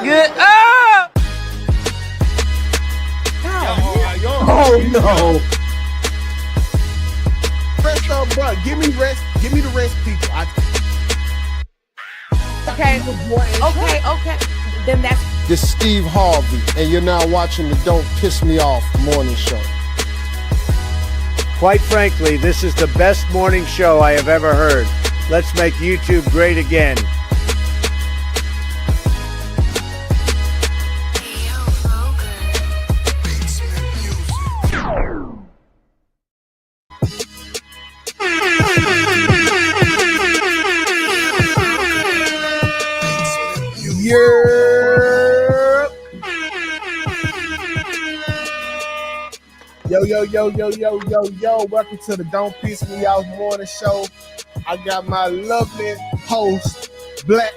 good. Oh! Oh no! Rest up, bro. Give me rest. Give me the rest, people. Okay. Then that's. This is Steve Harvey, and you're now watching the Don't Piss Me Off morning show. Quite frankly, this is the best morning show I have ever heard. Let's make YouTube great again. Yo. Welcome to the Don't Piss Me Off morning show. I got my lovely host, Black.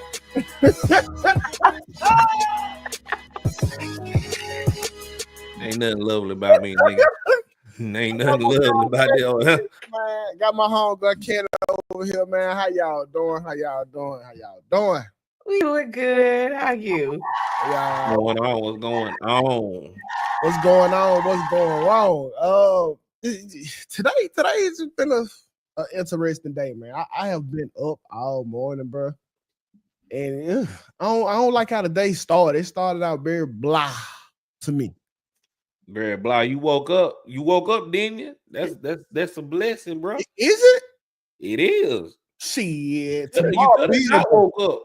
Ain't nothing lovely about me, nigga. Ain't nothing lovely about that. Man, got my homegirl Ken over here, man. How y'all doing? We doing good. How you? Y'all. What's going on? What's going wrong? Today has been an interesting day, man. I have been up all morning, bro, and I don't like how the day started. It started out very blah to me. Very blah. You woke up, didn't you? That's a blessing, bro. Is it? It is. Shit. I woke up.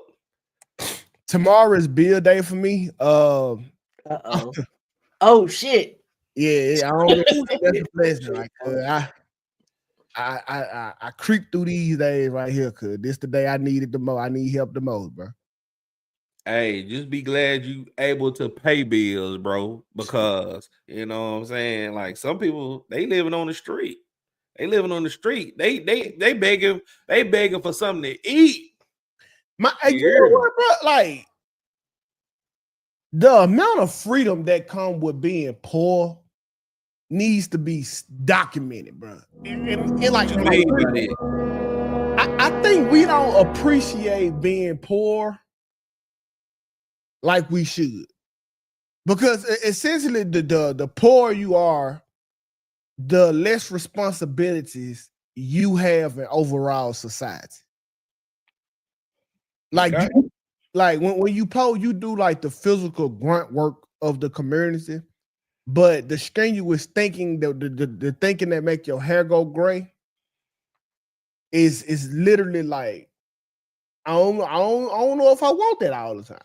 Tomorrow is bill day for me. Oh shit. Yeah, I don't that's a blessing. Like I creep through these days right here, cause this the day I needed the most. I need help the most, bro. Hey, just be glad you able to pay bills, bro. Because you know what I'm saying. Like some people, they living on the street. They begging for something to eat. You know what, bro? Like the amount of freedom that come with being poor needs to be documented, bro. I think we don't appreciate being poor like we should, because essentially the poorer you are, the less responsibilities you have in overall society. Like, okay. When you poor, you do like the physical grunt work of the community, but the strenuous thinking, the thinking that make your hair go gray is literally like, I don't know if I want that all the time.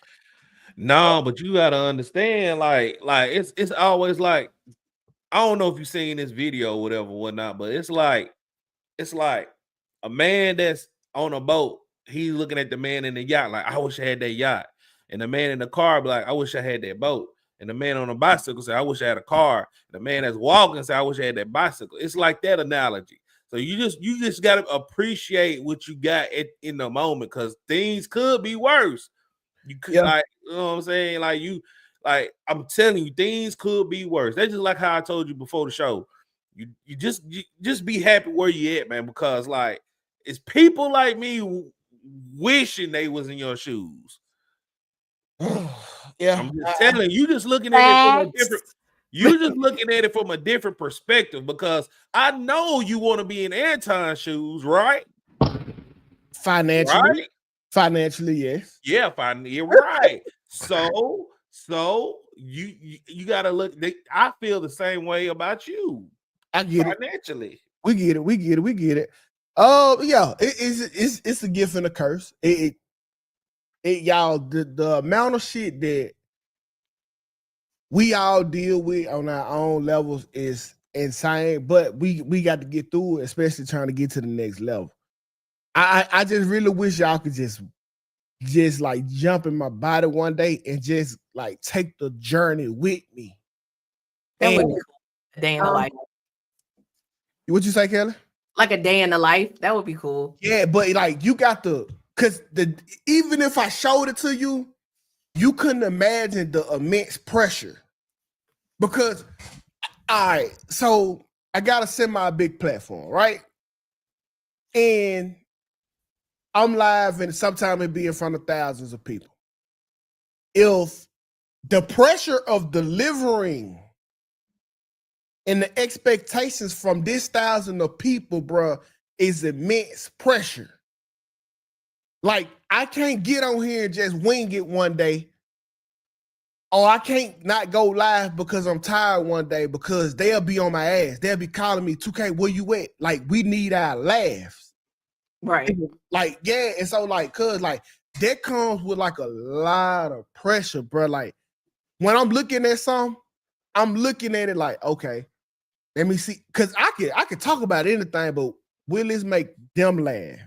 No, but you gotta understand, like it's always like, I don't know if you've seen this video or whatnot, but it's like a man that's on a boat. He's looking at the man in the yacht like, I wish I had that yacht. And the man in the car be like, I wish I had that boat. And the man on a bicycle say, I wish I had a car. And the man that's walking say, I wish I had that bicycle. It's like that analogy. So you just gotta appreciate what you got in the moment, because things could be worse. You could like, you know what I'm saying? Like I'm telling you, things could be worse. That's just like how I told you before the show. You just be happy where you at, man, because like it's people like me wishing they was in your shoes. Yeah, I'm just telling you, just looking at it from a different. You just looking at it from a different perspective, because I know you want to be in Anton's shoes, right? Financially, yes. Yeah, you're right. So you gotta look. I feel the same way about you. I get financially. It. We get it. Oh yeah, it's a gift and a curse. Y'all, the amount of shit that we all deal with on our own levels is insane. But we got to get through it, especially trying to get to the next level. I just really wish y'all could just like jump in my body one day and just like take the journey with me. That would be cool. A day in the life. What you say, Kelly? Like a day in the life. That would be cool. Yeah, but like you got to, because even if I showed it to you, you couldn't imagine the immense pressure. Because, all right, so I got a semi-big platform, right? And I'm live, and sometimes it be in front of thousands of people. If the pressure of delivering and the expectations from this thousand of people, bro, is immense pressure. Like, I can't get on here and just wing it one day. Or I can't not go live because I'm tired one day, because they'll be on my ass. They'll be calling me, 2K, where you at? Like, we need our laughs. Right. Like, yeah. And so, like, cause like that comes with like a lot of pressure, bro. Like, when I'm looking at something, I'm looking at it like, okay, let me see. Cause I could talk about anything, but will this make them laugh?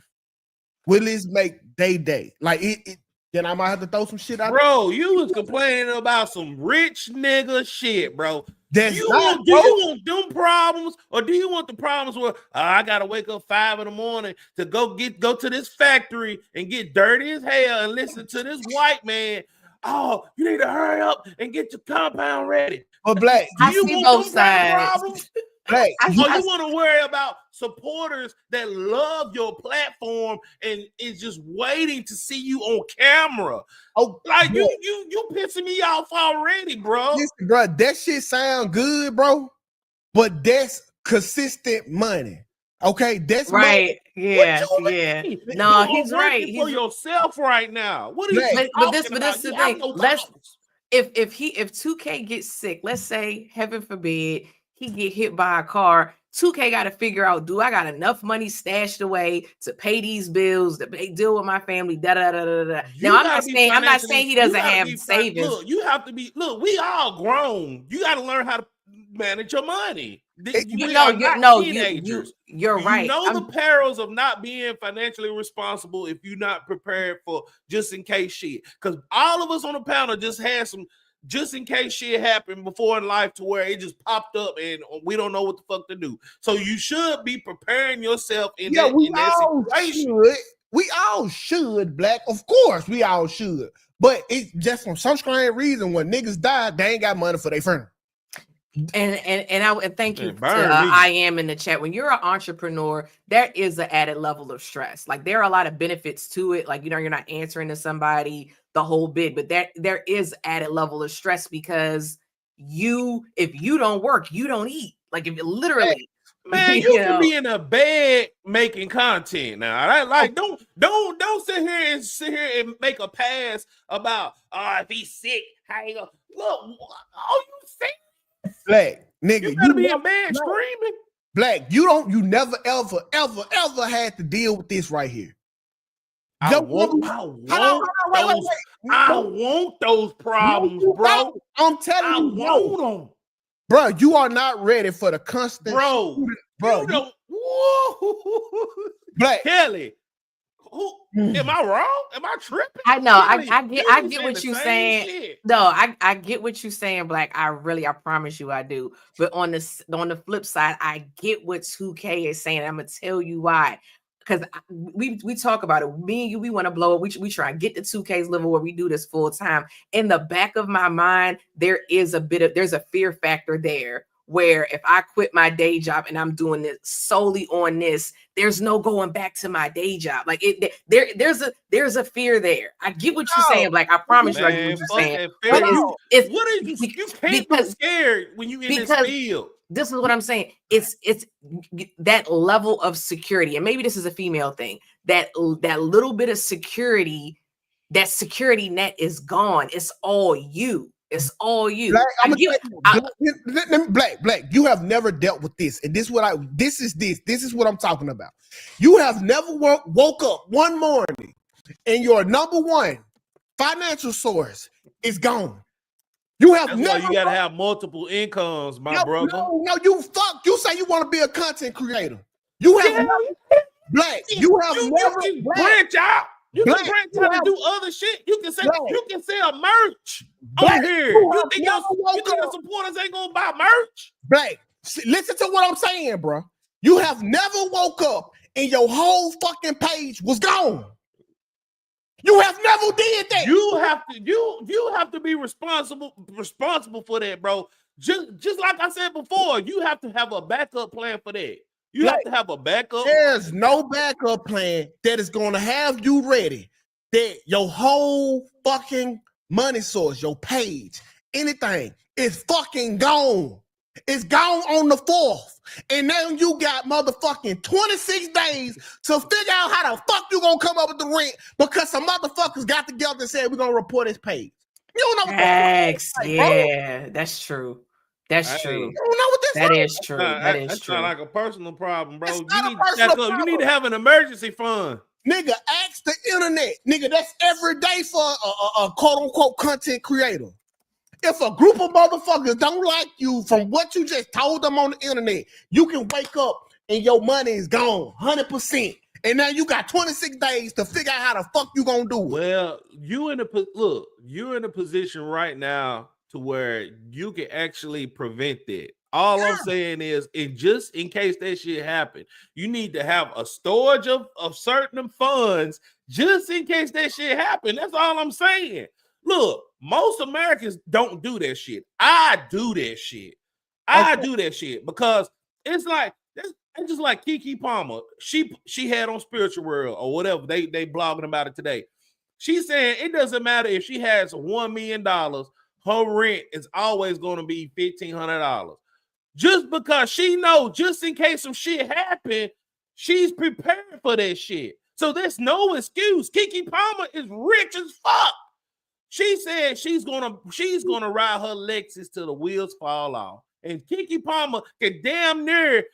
Will this make they day? Like it then I might have to throw some shit out. Bro, you was complaining about some rich nigga shit, bro. Do you want them problems, or do you want the problems where I gotta wake up 5 a.m. to go to this factory and get dirty as hell and listen to this white man? Oh, you need to hurry up and get your compound ready. But Black, I see both sides. Black, you want to worry about supporters that love your platform and is just waiting to see you on camera. Oh, like you pissing me off already, bro. Listen, bro, that shit sound good, bro, but that's consistent money. Okay, that's right. Money. Yeah, yeah. No, he's right. He's for yourself right now. What are you? But this is the thing. If 2K gets sick, let's say, heaven forbid, he get hit by a car, 2K got to figure out, do I got enough money stashed away to pay these bills, to deal with my family, Now, I'm not saying he doesn't have savings. Look, you have to be, we all grown. You got to learn how to manage your money. You're right. You know the perils of not being financially responsible if you're not prepared for just in case shit. Because all of us on the panel just had some just in case shit happened before in life to where it just popped up and we don't know what the fuck to do. So you should be preparing yourself in that situation. We all should, Black. Of course, we all should. But it's just from some strange reason when niggas die, they ain't got money for their friend. And I thank you to I am in the chat. When you're an entrepreneur, there is an added level of stress. Like, there are a lot of benefits to it. Like, you're not answering to somebody the whole bit, but there is added level of stress because if you don't work, you don't eat. Like, if you literally, man, you can be in a bed making content now. Like, don't sit here and make a pass about if he's sick, how you go. Look, all you say. Black, nigga, you better be a man screaming. Black, you never ever had to deal with this right here. I want those problems, bro. I'm telling you, I want them. Bro, you are not ready for the constant. Bro. Black Kelly. Am I wrong? Am I tripping? I know. I get what you're saying. Shit. No, I get what you're saying, Black. I promise you I do. But on the flip side, I get what 2K is saying. I'm gonna tell you why. Because we talk about it. Me and you, we want to blow it. We try and get to 2K's level where we do this full time. In the back of my mind, there's a fear factor there. Where if I quit my day job and I'm doing this solely on this, there's no going back to my day job. Like there's a fear there. I get what you're saying. Like, I promise you, I get what you're saying. You can't be scared when you in this field. This is what I'm saying. It's that level of security, and maybe this is a female thing. That little bit of security, that security net is gone. It's all you. It's all you. Black, you have never dealt with this. And this is what I'm talking about. You have never woke up one morning and your number one financial source is gone. You have you gotta have multiple incomes, brother. No, you say you want to be a content creator. You have Black. You have never branch out. You can branch out and do other shit. You can sell merch on here. You think your supporters ain't gonna buy merch? Black, listen to what I'm saying, bro. You have never woke up and your whole fucking page was gone. You have never did that. You have to be responsible for that, bro. Just like I said before, you have to have a backup plan for that. You have to have a backup. There's no backup plan that is going to have you ready. That your whole fucking money source, your page, anything, is fucking gone. It's gone on the 4th. And now you got motherfucking 26 days to figure out how the fuck you gonna come up with the rent because some motherfuckers got together and said we're gonna report his page. You don't know what Facts. Yeah, that's true. That's true. You don't know what this That is true. That is That's true. not like a personal problem, bro. It's not a personal problem. You need to have an emergency fund. Nigga, ask the internet. Nigga, that's every day for a quote-unquote content creator. If a group of motherfuckers don't like you from what you just told them on the internet, you can wake up and your money is gone 100%. And now you got 26 days to figure out how the fuck you gonna do it. Well, you're in a position right now to where you can actually prevent that. All I'm saying is, just in case that shit happen, you need to have a storage of certain funds just in case that shit happen. That's all I'm saying. Look, most Americans don't do that shit. I do that shit. I do that shit because it's like it's just like Keke Palmer. She had on Spiritual World or whatever. They blogging about it today. She's saying it doesn't matter if she has $1 million, her rent is always going to be $1,500. Just because she knows, just in case some shit happen, she's prepared for that shit. So there's no excuse. Keke Palmer is rich as fuck. She said she's gonna ride her Lexus till the wheels fall off, and Keke Palmer can damn near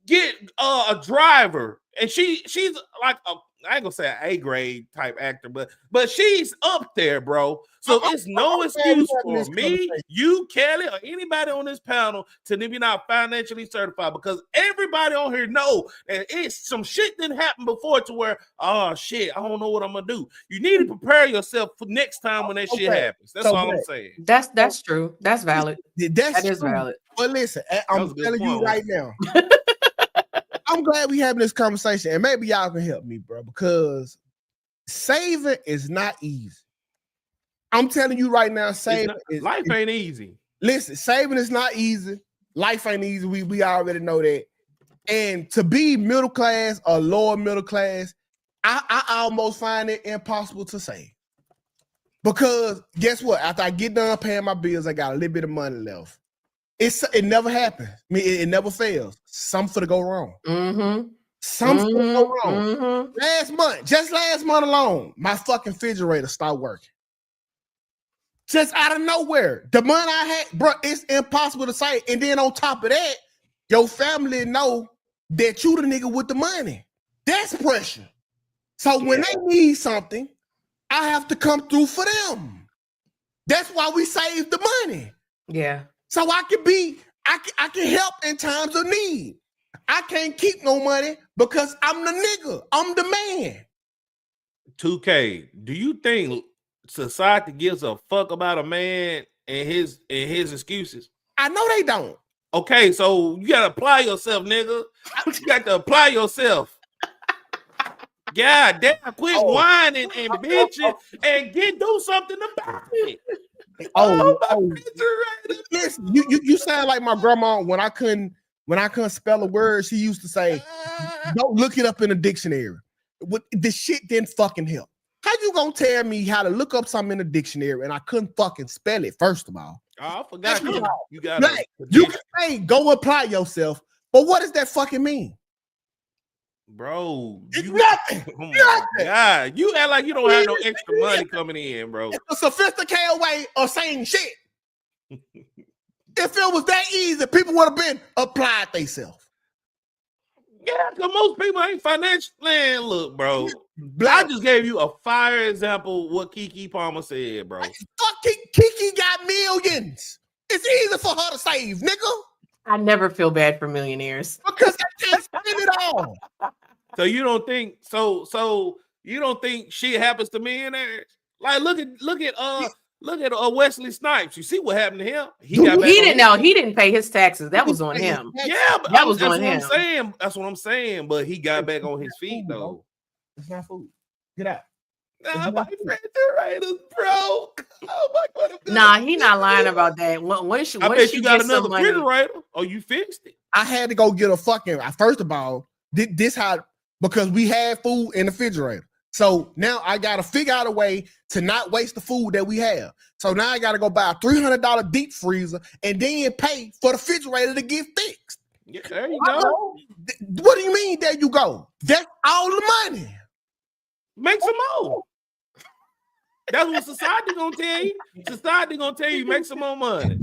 get a driver, and she's like I ain't gonna say an A grade type actor, but she's up there, bro. So it's no excuse for me, you, Kelly, or anybody on this panel to be not financially certified because everybody on here know that it's some shit didn't happen before to where, oh shit, I don't know what I'm gonna do. You need to prepare yourself for next time when that shit happens. That's all I'm saying. That's true. That's valid. That is valid. But listen, I'm telling you right now. I'm glad we having this conversation, and maybe y'all can help me, bro, because saving is not easy. I'm telling you right now, life ain't easy. Listen, saving is not easy. Life ain't easy. We already know that. And to be middle class or lower middle class, I almost find it impossible to save. Because guess what? After I get done paying my bills, I got a little bit of money left. It never happens. I mean, it never fails. Something to go wrong. Mm-hmm. Something to go wrong. Mm-hmm. Last month alone, my fucking refrigerator stopped working. Just out of nowhere. The money I had, bro, it's impossible to say. And then on top of that, your family know that you the nigga with the money. That's pressure. So when they need something, I have to come through for them. That's why we save the money. Yeah. So I can help in times of need. I can't keep no money because I'm the nigga. I'm the man. 2K, do you think society gives a fuck about a man and his excuses? I know they don't. Okay, so you gotta apply yourself, nigga. You got to apply yourself. God damn, quit whining and bitching and do something about it. Listen, you sound like my grandma when I couldn't spell a word. She used to say, "Don't look it up in a dictionary." The shit didn't fucking help. How you gonna tell me how to look up something in a dictionary and I couldn't fucking spell it? First of all, I forgot you got you can say go apply yourself, but what does that fucking mean? Bro, it's nothing. Oh my God, you act like you don't have no extra money coming in, bro. It's a sophisticated way of saying shit. If it was that easy, people would have been applied themselves. Yeah, because most people ain't financial. Man, look, bro. I just gave you a fire example of what Keke Palmer said, bro. Fuck, Keke got millions. It's easy for her to save, nigga. I never feel bad for millionaires because I can't spend it all. So you don't think so you don't think shit happens to millionaires? Like look at Wesley Snipes. You see what happened to him? He didn't pay his taxes. That was on him. Yeah, but that was on him. That's what I'm saying. But he got back on his feet though. It's not food. Get out. Nah, my refrigerator's broke. Oh my God. Nah, he not lying about that. I bet you got another refrigerator or you fixed it. I had to go get a fucking, first of all, this how, because we had food in the refrigerator. So now I gotta figure out a way to not waste the food that we have. So now I gotta go buy a $300 deep freezer and then pay for the refrigerator to get fixed. Yeah, there you go. What do you mean? There you go. That's all the money. Make some more. That's what society gonna tell you. Society gonna tell you make some more money.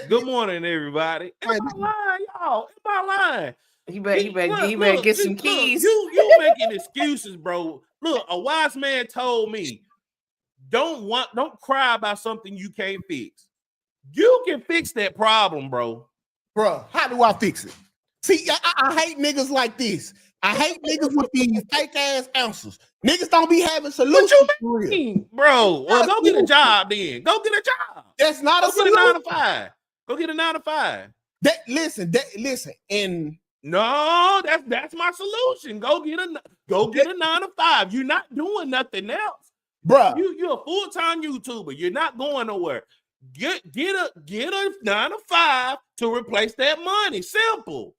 Good morning, everybody. Am I lying, y'all? Am I lying? He better get some keys. You making excuses, bro. Look, a wise man told me, don't cry about something you can't fix. You can fix that problem, bro. Bro, how do I fix it? See, I hate niggas like this. I hate niggas with these fake ass answers. Niggas don't be having solutions. What you mean, bro? Well, go get a job then. Go get a job. That's not go a solution. Get a 9 to 5. Go get a 9 to 5. Listen, and no, that's my solution. Go get a 9 to 5. You're not doing nothing else, bro. You're a full-time YouTuber. You're not going nowhere. Get a 9 to 5 to replace that money. Simple.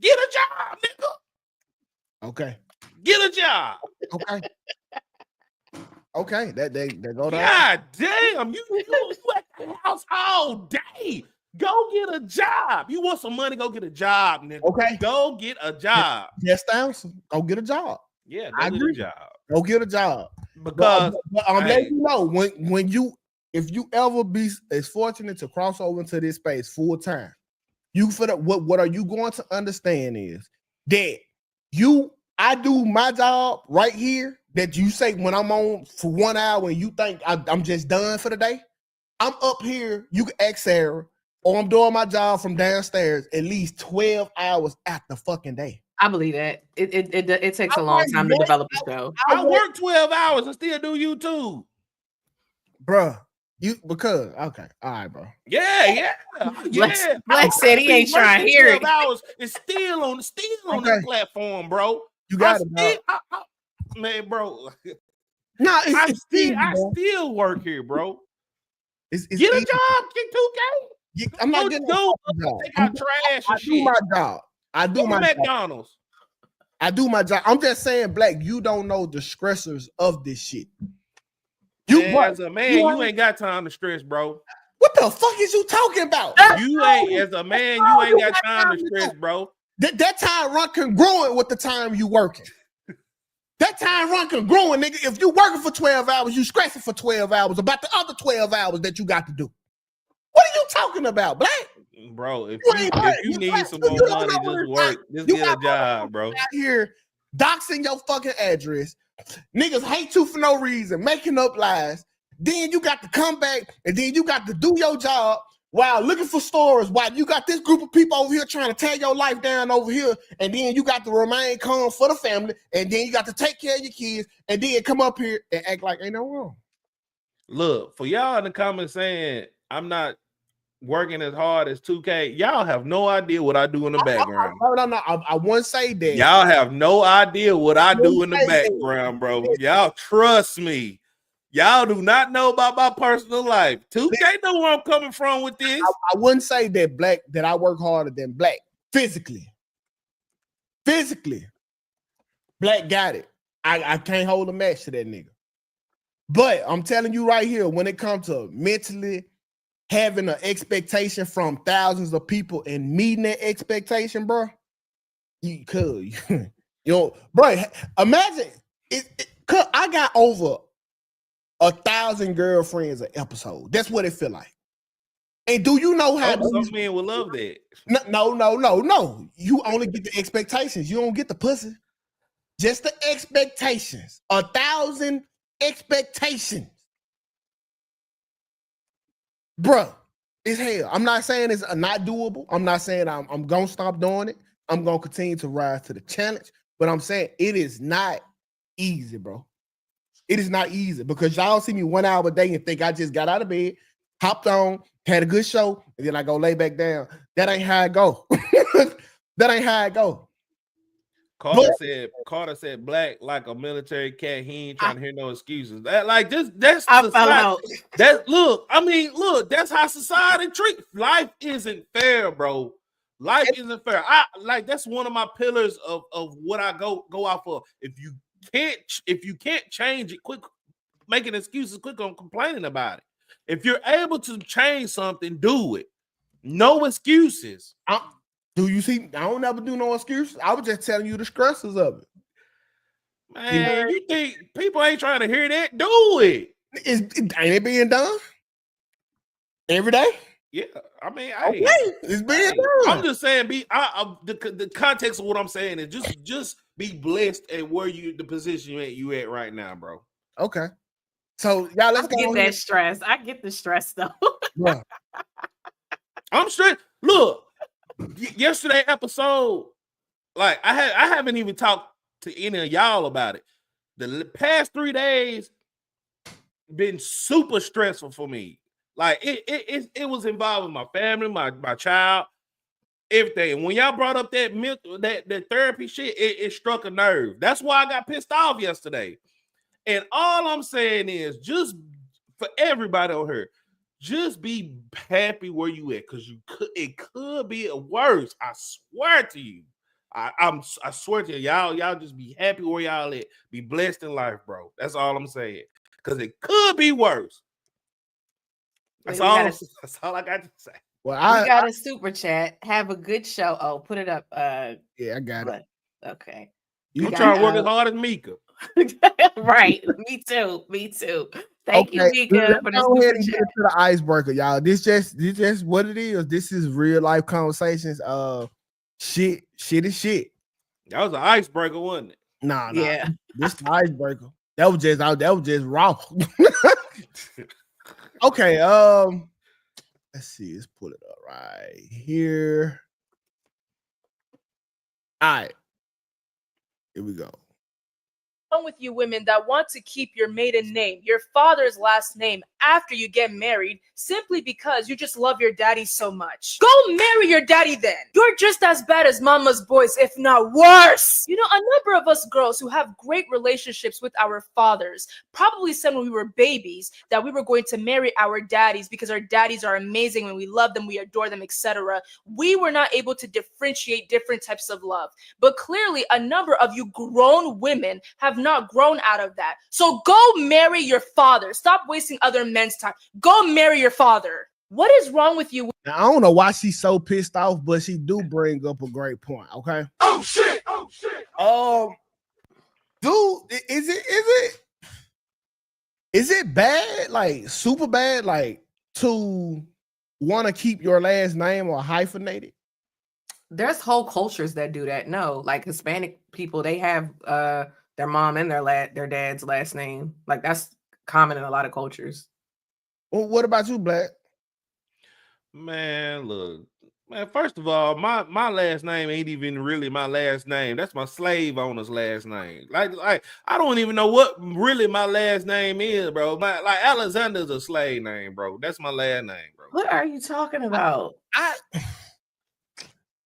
Get a job, nigga. Okay. Get a job. Okay. Okay. That they go down. God damn, you at the house all day. Go get a job. You want some money? Go get a job, nigga. Okay. Go get a job. Yes, answer. Go get a job. Yeah, I go agree. get a job. Go get a job. Because I'm letting you know if you ever be as fortunate to cross over into this space full time, what are you going to understand is that I do my job right here. That you say when I'm on for 1 hour and you think I'm just done for the day. I'm up here. You can ask Sarah, or I'm doing my job from downstairs at least 12 hours at the fucking day. I believe that it takes a long time to develop a show. I work 12 hours and still do YouTube, bruh. Because okay, all right, bro. Yeah. Black said he ain't trying to hear it. Hours is still on the platform, bro. You got it, man, bro. No, I still work here, bro. It's get a job, get 2K. I'm not getting go take out trash and shit. I do my job. I do my McDonald's. Job. I do my job. I'm just saying, Black, you don't know the stressors of this shit. As a man, you ain't got time to stress, bro. What the fuck is you talking about? You ain't, as a man, you ain't got time to stress, bro. That time run congruent with the time you working. That time run congruent, nigga. If you working for 12 hours, you stressing for 12 hours about the other 12 hours that you got to do. What are you talking about, Black? Bro, if you need some more money, just work. Just get a job, bro. Out here doxing your fucking address. Niggas hate you for no reason, making up lies. Then you got to come back and then you got to do your job while looking for stories. While you got this group of people over here trying to tear your life down over here, and then you got to remain calm for the family, and then you got to take care of your kids, and then come up here and act like ain't no wrong. Look, for y'all in the comments saying I'm not working as hard as 2K, y'all have no idea what I do in the background. No. I won't say that. Y'all have no idea what I do in the background, bro. Y'all trust me. Y'all do not know about my personal life. 2K know where I'm coming from with this. I wouldn't say that Black that I work harder than Black physically. Black got it. I can't hold a match to that nigga. But I'm telling you right here, when it comes to mentally having an expectation from thousands of people and meeting that expectation, bro, you could, bro. Imagine I got over 1,000 girlfriends an episode. That's what it feel like. And do you know how some men will love that? No. You only get the expectations. You don't get the pussy. Just the expectations. 1,000 expectations. Bruh, it's hell. I'm not saying it's not doable. I'm not saying I'm gonna stop doing it. I'm gonna continue to rise to the challenge. But I'm saying it is not easy, bro. It is not easy because y'all see me 1 hour a day and think I just got out of bed, hopped on, had a good show, and then I go lay back down. That ain't how I go. That ain't how I go. Carter said Black like a military cat. He ain't trying to hear no excuses. That's I fell out. That's how society treats. Life isn't fair, bro. Life isn't fair. That's one of my pillars of what I go off of. If you can't change it, quit making excuses, quit on complaining about it. If you're able to change something, do it. No excuses. Do you see? I don't ever do no excuses. I was just telling you the stresses of it. Man, you think people ain't trying to hear that? Do it. Ain't it being done every day? Yeah, I mean, Okay, it's being done. I'm just saying, the context of what I'm saying is just be blessed at where the position you at right now, bro. Okay, so y'all, let's get that stress. I get the stress though. Yeah. I'm stressed. Look, yesterday episode, like I haven't even talked to any of y'all about it. The past 3 days been super stressful for me. Like it was involving my family, my child, everything. When y'all brought up that therapy shit, it struck a nerve. That's why I got pissed off yesterday. And all I'm saying is, just for everybody on here, just be happy where you at, because it could be worse. I swear to you. I swear to you, y'all just be happy where y'all at. Be blessed in life, bro. That's all I'm saying. Because it could be worse. That's all I got to say. Well, I got a super chat. Have a good show. Oh, put it up. Yeah, I got it. Okay. I'm trying to work as hard as Mika. Right. Me too. Thank you, Mika, for the go ahead super and chat. get into the icebreaker, y'all. This just what it is. This is real life conversations. Shit is shit. That was an icebreaker, wasn't it? Nah. Yeah. This the icebreaker. That was just raw. Okay, let's see. Let's pull it up right here. All right. Here we go. With you women that want to keep your maiden name, your father's last name, after you get married, simply because you just love your daddy so much. Go marry your daddy then. You're just as bad as mama's boys, if not worse. You know, a number of us girls who have great relationships with our fathers probably said when we were babies that we were going to marry our daddies because our daddies are amazing and we love them, we adore them, etc. We were not able to differentiate different types of love. But clearly, a number of you grown women have not grown out of that. So go marry your father. Stop wasting other men's time. Go marry your father. What is wrong with you? Now, I don't know why she's so pissed off, but she do bring up a great point. Okay. Oh shit! Dude, is it bad? Like super bad? Like to want to keep your last name or hyphenate it? There's whole cultures that do that. No, like Hispanic people, they have their mom and their dad's last name. Like that's common in a lot of cultures. Well, what about you, Black? Man, look, man. First of all, my last name ain't even really my last name. That's my slave owner's last name. Like I don't even know what really my last name is, bro. Like Alexander's a slave name, bro. That's my last name, bro. What are you talking about? I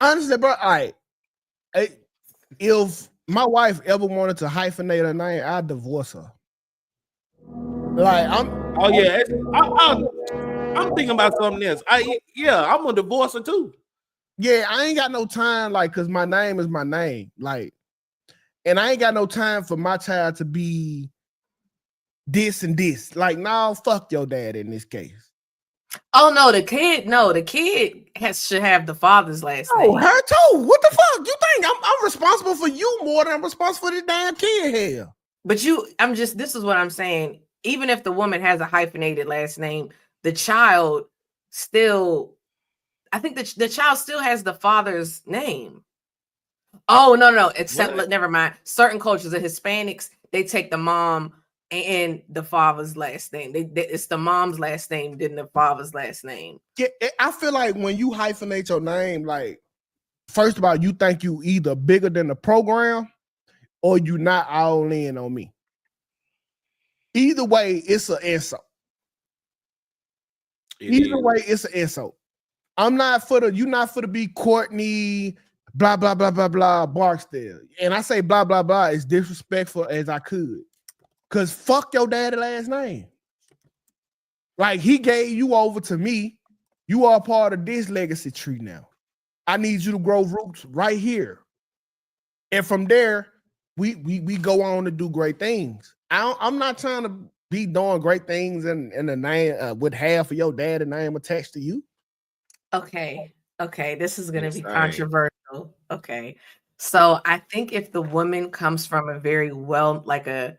honestly, bro. All right, if my wife ever wanted to hyphenate her name, I'd divorce her. Like I'm thinking about something else. I'm gonna divorce her too. Yeah, I ain't got no time, like, cause my name is my name, like, and I ain't got no time for my child to be this and this. Like, no, fuck your dad in this case. Oh no, the kid should have the father's last name. Oh, her too. What the fuck? You think I'm responsible for you more than I'm responsible for this damn kid here? But this is what I'm saying. Even if the woman has a hyphenated last name, the child still, I think the child still has the father's name. Oh, no. Except, never mind. Certain cultures, the Hispanics, they take the mom and the father's last name. It's the mom's last name, then the father's last name. Yeah, I feel like when you hyphenate your name, like, first of all, you think you either bigger than the program or you not all in on me. Either way, it's an insult. Either way, it's an insult. You're not for to be Courtney, blah, blah, blah, blah, blah, Barksdale. And I say blah, blah, blah as disrespectful as I could. Because fuck your daddy last name. Like, he gave you over to me. You are part of this legacy tree now. I need you to grow roots right here. And from there, we go on to do great things. I'm not trying to be doing great things in the name with half of your dad's name attached to you. Okay. This is gonna be Insane. controversial. Okay. So I think if the woman comes from a very a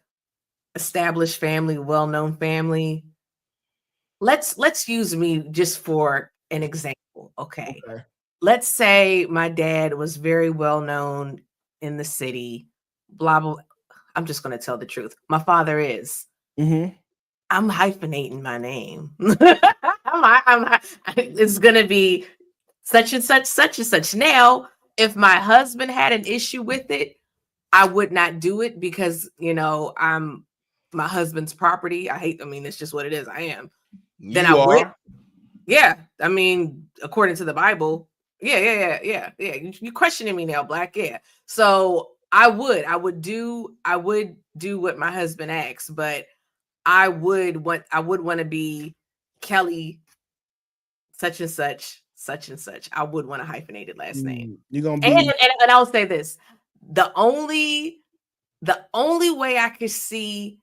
established family, well-known family, let's use me just for an example. Okay. Let's say my dad was very well known in the city, blah blah. I'm just gonna tell the truth. My father is. Mm-hmm. I'm hyphenating my name. It's gonna be such and such, such and such. Now, if my husband had an issue with it, I would not do it because I'm my husband's property. I mean, it's just what it is. I am. Then I would. Yeah. I mean, according to the Bible. Yeah. You questioning me now, Black. Yeah. So I would do what my husband asks, but I would want to be Kelly such and such, such and such. I would want a hyphenated last name. You're gonna be and I'll say this. The only way I could see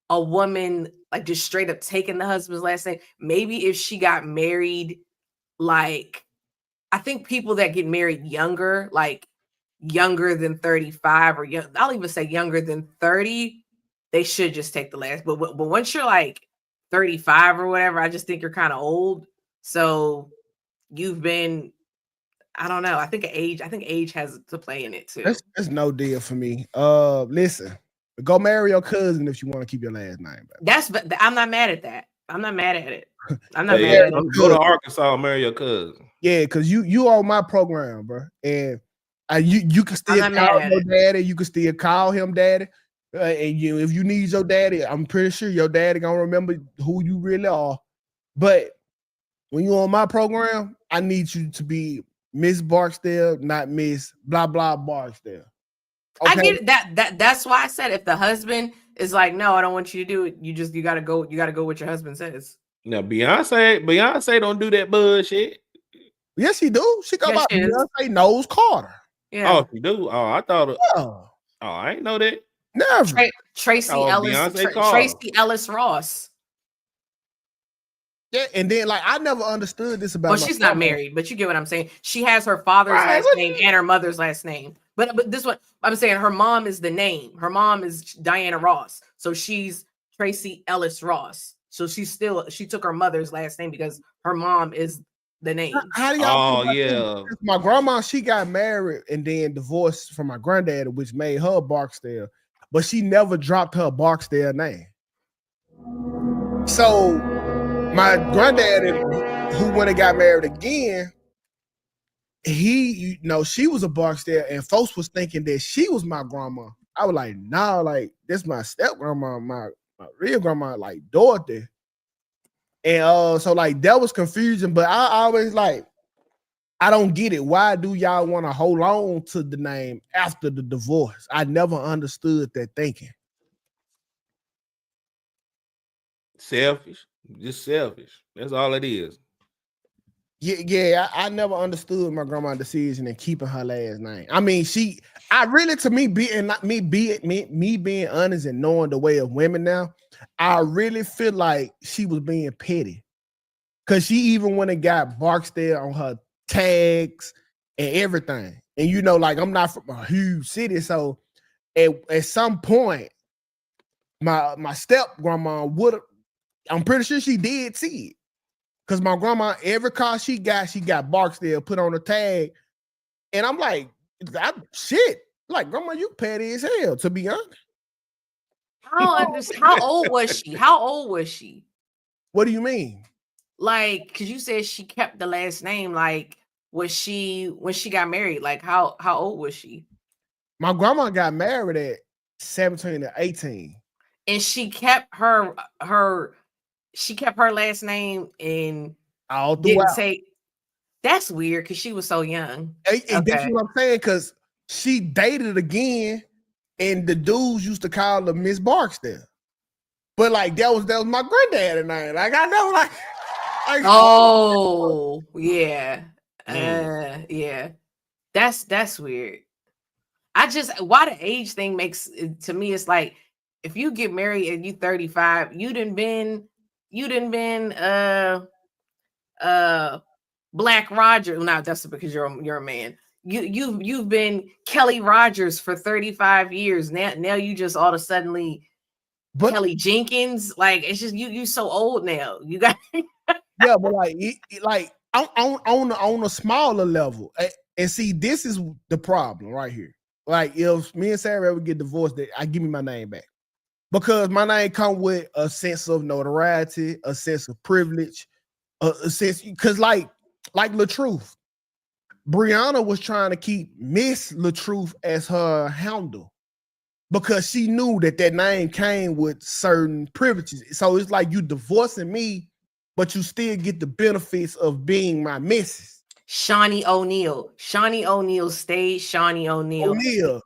a woman like just straight up taking the husband's last name, maybe if she got married, like I think people that get married younger, like younger than 35 or I'll even say younger than 30, they should just take the last. But once you're like 35 or whatever, I just think you're kind of old. So you've been, I don't know. I think age has to play in it too. That's no deal for me. Listen, go marry your cousin if you want to keep your last name. I'm not mad at that. I'm not mad at it. I'm not mad at it. Go to Arkansas and marry your cousin. Yeah, because you on my program, bro, and you can still call your daddy. You can still call him daddy. And if you need your daddy, I'm pretty sure your daddy gonna remember who you really are. But when you on my program, I need you to be Miss Barksdale, not Miss blah blah Barksdale. Okay? I get it. That's why I said if the husband is like, no, I don't want you to do it. You gotta go what your husband says. Now Beyonce don't do that bullshit. Yes, she do. She go by Beyonce knows Carter. Yeah. Oh, she do. Oh, I thought. Oh, I ain't know that. Never. Tracy Ellis Ross. Yeah, and then like I never understood this about. Well, she's not married, but you get what I'm saying. She has her father's last name and her mother's last name. But this one I'm saying, her mom is the name. Her mom is Diana Ross, so she's Tracy Ellis Ross. So she took her mother's last name because her mom is the name. How do y'all my grandma, she got married and then divorced from my granddad, which made her Barksdale, but she never dropped her Barksdale name. So my granddad, who went and got married again, she was a Barksdale, and folks was thinking that she was my grandma. I was like, nah, like this my step grandma, my real grandma, like Dorothy. And so like that was confusing, but I always like, I don't get it. Why do y'all want to hold on to the name after the divorce? I never understood that thinking. Selfish, just selfish. That's all it is. Yeah, I never understood my grandma's decision in keeping her last name. I mean, me being honest and knowing the way of women now, I really feel like she was being petty. Cause she even went and got Barksdale on her tags and everything. And like I'm not from a huge city, so at some point, my step grandma I'm pretty sure she did see it. Cause my grandma, every car she got Barksdale put on the tag. And I'm like, shit. Like, grandma, you petty as hell, to be honest. I don't understand. How old was she? What do you mean? Like, because you said she kept the last name. Like, when she got married, like how old was she? My grandma got married at 17 or 18. And she kept her last name and all throughout. Didn't say. That's weird because she was so young. And that's what I'm saying, because she dated again, and the dudes used to call her Miss Barksdale. But like that was my granddad name. Like I know, like yeah. Yeah. That's weird. why the age thing makes to me, it's like if you get married and you 35, you done been Black Roger. No, that's because you're a man. You've been Kelly Rogers for 35 years. Now you just all of a sudden Kelly Jenkins. Like, it's just you so old now. You got yeah, but like on a smaller level. And see, this is the problem right here. Like, if me and Sarah ever get divorced, I give me my name back. Because my name come with a sense of notoriety, a sense of privilege, a sense, because like LaTruth, Brianna was trying to keep Miss LaTruth as her handle because she knew that name came with certain privileges. So it's like you divorcing me, but you still get the benefits of being my missus. Shawnee O'Neal. Shawnee O'Neal stayed Shawnee O'Neal.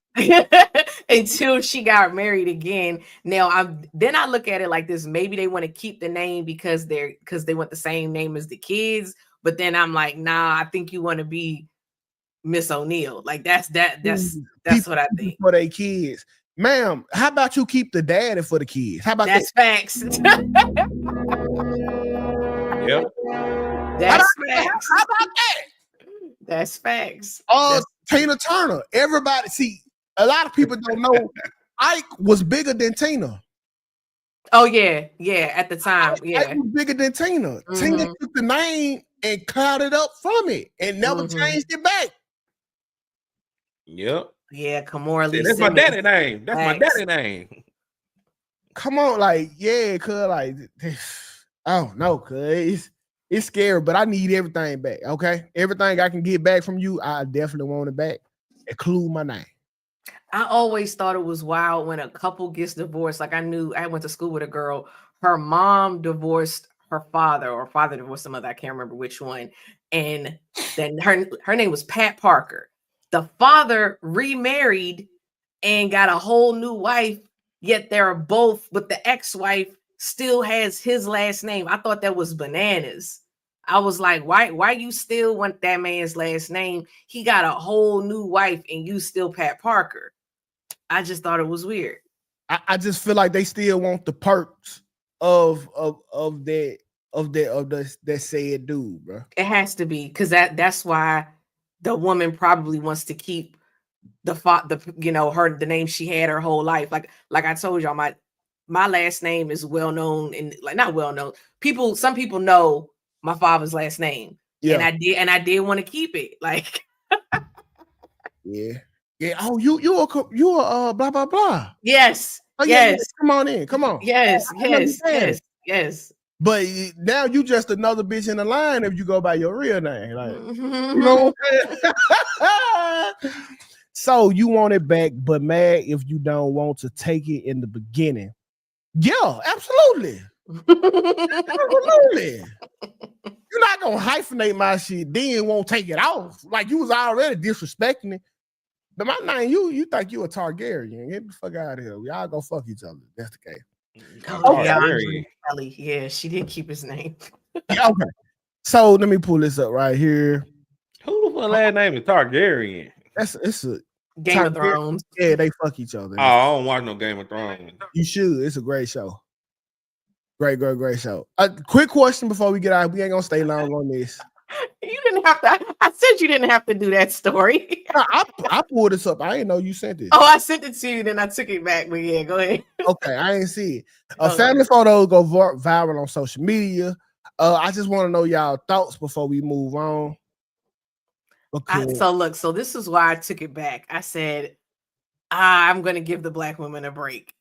Until she got married again. Now I look at it like this. Maybe they want to keep the name because they want the same name as the kids. But then I'm like, nah, I think you want to be Miss O'Neal. Like that's what I think. For their kids. Ma'am, how about you keep the daddy for the kids? How about that's that? Facts. Yep. That's facts. How about that? That's facts. Tina Turner. Everybody, see, a lot of people don't know Ike was bigger than Tina. Oh yeah, at the time, Ike was bigger than Tina. Tina took the name and clouded up from it and never changed it back. Yep. Yeah, Kamora Lee. That's my daddy name. That's my daddy name. Come on, like, yeah, cuz like, I don't know, cuz it's scary, but I need everything back. Okay, everything I can get back from you, I definitely want it back, include my name. I always thought it was wild when a couple gets divorced. Like, I went to school with a girl. Her mom divorced her father, or father divorced some other. I can't remember which one. And then her name was Pat Parker. The father remarried and got a whole new wife. Yet they're both, but the ex-wife still has his last name. I thought that was bananas. I was like, why you still want that man's last name? He got a whole new wife and you still Pat Parker. I just thought it was weird. I just feel like they still want the perks of that said dude, bro. It has to be, because that's why the woman probably wants to keep the name she had her whole life. Like I told y'all, my last name is well known, and like not well known. Some people know my father's last name. Yeah. And I did want to keep it. Like yeah. Yeah. Oh, you are blah blah blah. Yes. Oh, yes. Yeah. Come on in. Come on. Yes. Yes. But now you just another bitch in the line if you go by your real name. Like, you know what I'm saying? So you want it back, but mad if you don't want to take it in the beginning. Yeah, absolutely. Absolutely. You're not gonna hyphenate my shit, then won't take it off. Like, you was already disrespecting it. But my name, you think you a Targaryen. Get the fuck out of here. Y'all go fuck each other. That's the case. Kelly. Yeah, she did keep his name. Yeah, okay. So let me pull this up right here. Who the fuck last name is Targaryen? It's a Game of Thrones. Yeah, they fuck each other. Oh, I don't watch no Game of Thrones. You should. It's a great show. Great show. Quick question before we get out. We ain't gonna stay long on this. You didn't have to. I said you didn't have to do that story. I pulled this up. I didn't know you sent it. Oh, I sent it to you, then I took it back. But yeah, go ahead. Okay, I ain't see it. Family photos go viral on social media. I just want to know y'all thoughts before we move on. Okay. So this is why I took it back. I said, I'm going to give the Black women a break.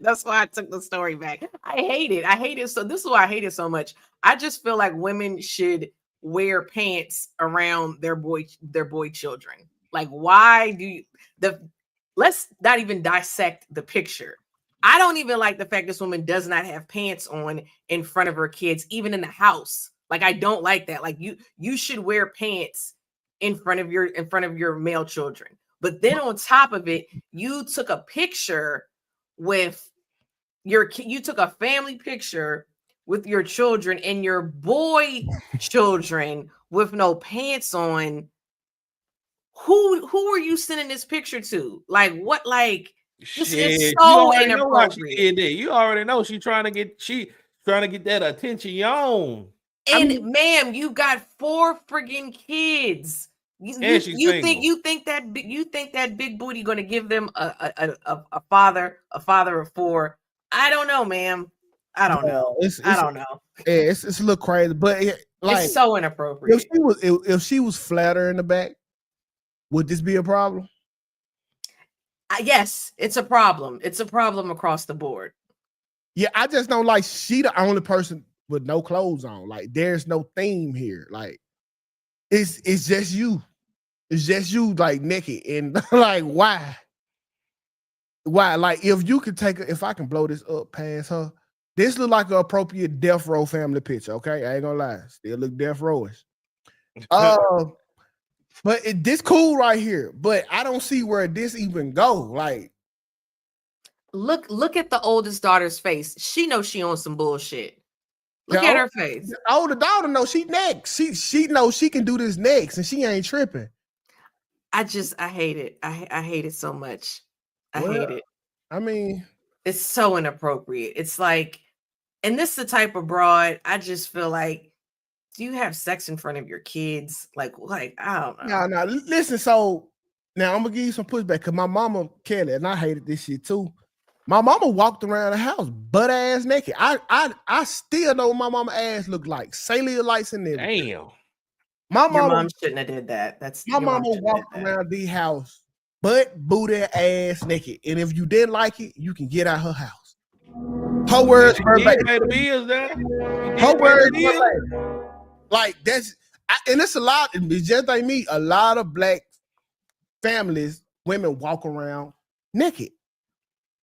That's why I took the story back. I hate it. So this is why I hate it so much. I just feel like women should wear pants around their boy children. Like, why do you let's not even dissect the picture. I don't even like the fact this woman does not have pants on in front of her kids, even in the house. Like, I don't like that. Like, you should wear pants in front of your male children. But then on top of it, you took a picture with you took a family picture with your children and your boy children with no pants on. who are you sending this picture to? Like what? Like this is Shit, you so already know why she inappropriate. did that. You already know she trying to get that attention on. And ma'am, you got 4 friggin' kids. And she's single. You think that big booty gonna give them a father of 4? I don't know, ma'am. I don't know. I don't know. Yeah, it's a little crazy, but like it's so inappropriate. If she was flatter in the back, would this be a problem? Yes, it's a problem. It's a problem across the board. Yeah, I just don't like she the only person with no clothes on. Like there's no theme here. Like it's just you. It's just you like naked and like why? Why? Like if you could take if I can blow this up past her, this look like an appropriate death row family picture. Okay, I ain't gonna lie, still look death rowish. But this cool right here. But I don't see where this even go. Like, look at the oldest daughter's face. She knows she on some bullshit. Look at her face. The older daughter knows she next. She knows she can do this next, and she ain't tripping. I hate it. I hate it so much. I hate it. I mean, it's so inappropriate. It's like, and this is the type of broad. I just feel like, do you have sex in front of your kids? Like I don't know. No. Listen, so now I'm gonna give you some pushback because my mama Kelly, and I hated this shit too. My mama walked around the house butt ass naked. I still know what my mama ass looked like. Cellulite in there. Damn. Your mom shouldn't have did that. That's my mama walked around the house butt booty ass naked. And if you didn't like it, you can get out her house. Her words verbatim. Her words verbatim. Like that's and it's a lot. It's just like me. A lot of black families, women walk around naked.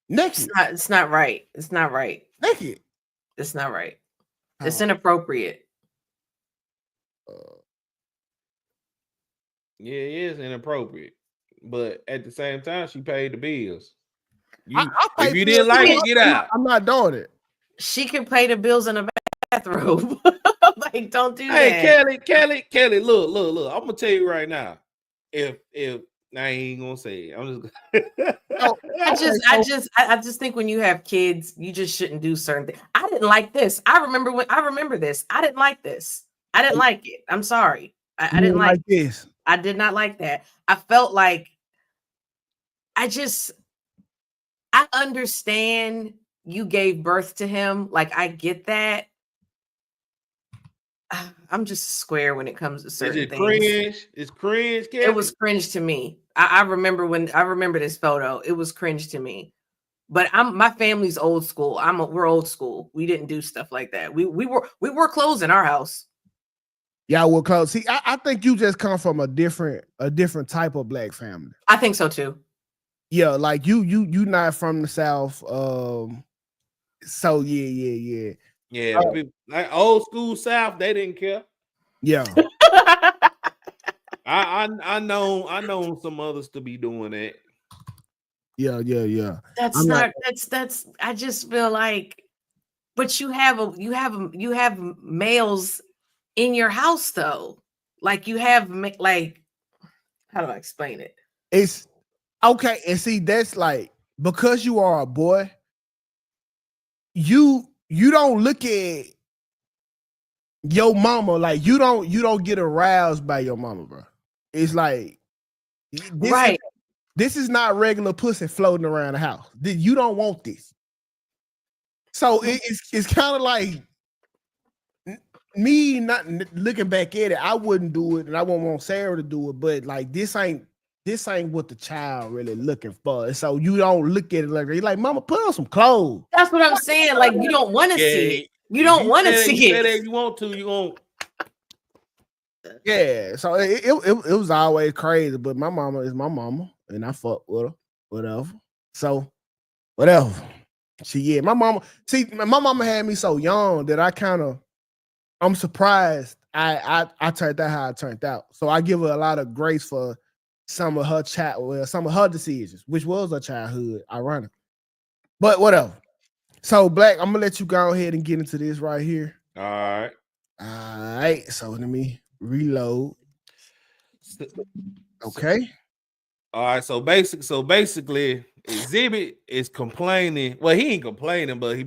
It's not right. It's not right. Naked. It's not right. It's inappropriate. Yeah, it is inappropriate. But at the same time, she paid the bills. If you didn't like it, get out. I'm not doing it. She can pay the bills in a bathrobe. Like, don't do that. Hey, Kelly, look. I'm gonna tell you right now. If I ain't gonna say it, I'm just I just think when you have kids, you just shouldn't do certain things. I didn't like this. I remember this. I didn't like this. I didn't like it. I'm sorry. I didn't like this. I did not like that. I felt like I understand you gave birth to him. Like, I get that. I'm just square when it comes to certain things. Cringe? It's cringe, Kevin? It was cringe to me. I remember this photo. It was cringe to me. But my family's old school. We're old school. We didn't do stuff like that. We wore clothes in our house. Y'all were close. See, I think you just come from a different type of black family. I think so too. Yeah, like you not from the South. So yeah. Yeah, like old school South, they didn't care. Yeah. I know some others to be doing that. Yeah. That's I just feel like, but you have males in your house though. Like you have like, how do I explain it? It's okay, and see that's like because you are a boy, you don't look at your mama like you don't get aroused by your mama, bro. It's like this is not regular pussy floating around the house. You don't want this. So it's kind of like me not looking back at it. I wouldn't do it, and I wouldn't want Sarah to do it. But like this ain't what the child really looking for. So you don't look at it like you're like, mama, put on some clothes. That's what I'm saying. Like you don't want to see it. You don't want to see it. You want to, you won't. Yeah. So it was always crazy. But my mama is my mama, and I fuck with her. Whatever. So whatever. My mama had me so young that I'm surprised I turned out how I turned out. So I give her a lot of grace for some of her decisions, which was her childhood, ironic. But whatever. So Black, I'm gonna let you go ahead and get into this right here. All right. So let me reload. Okay. All right, so basically, Exhibit is complaining. Well, he ain't complaining, but he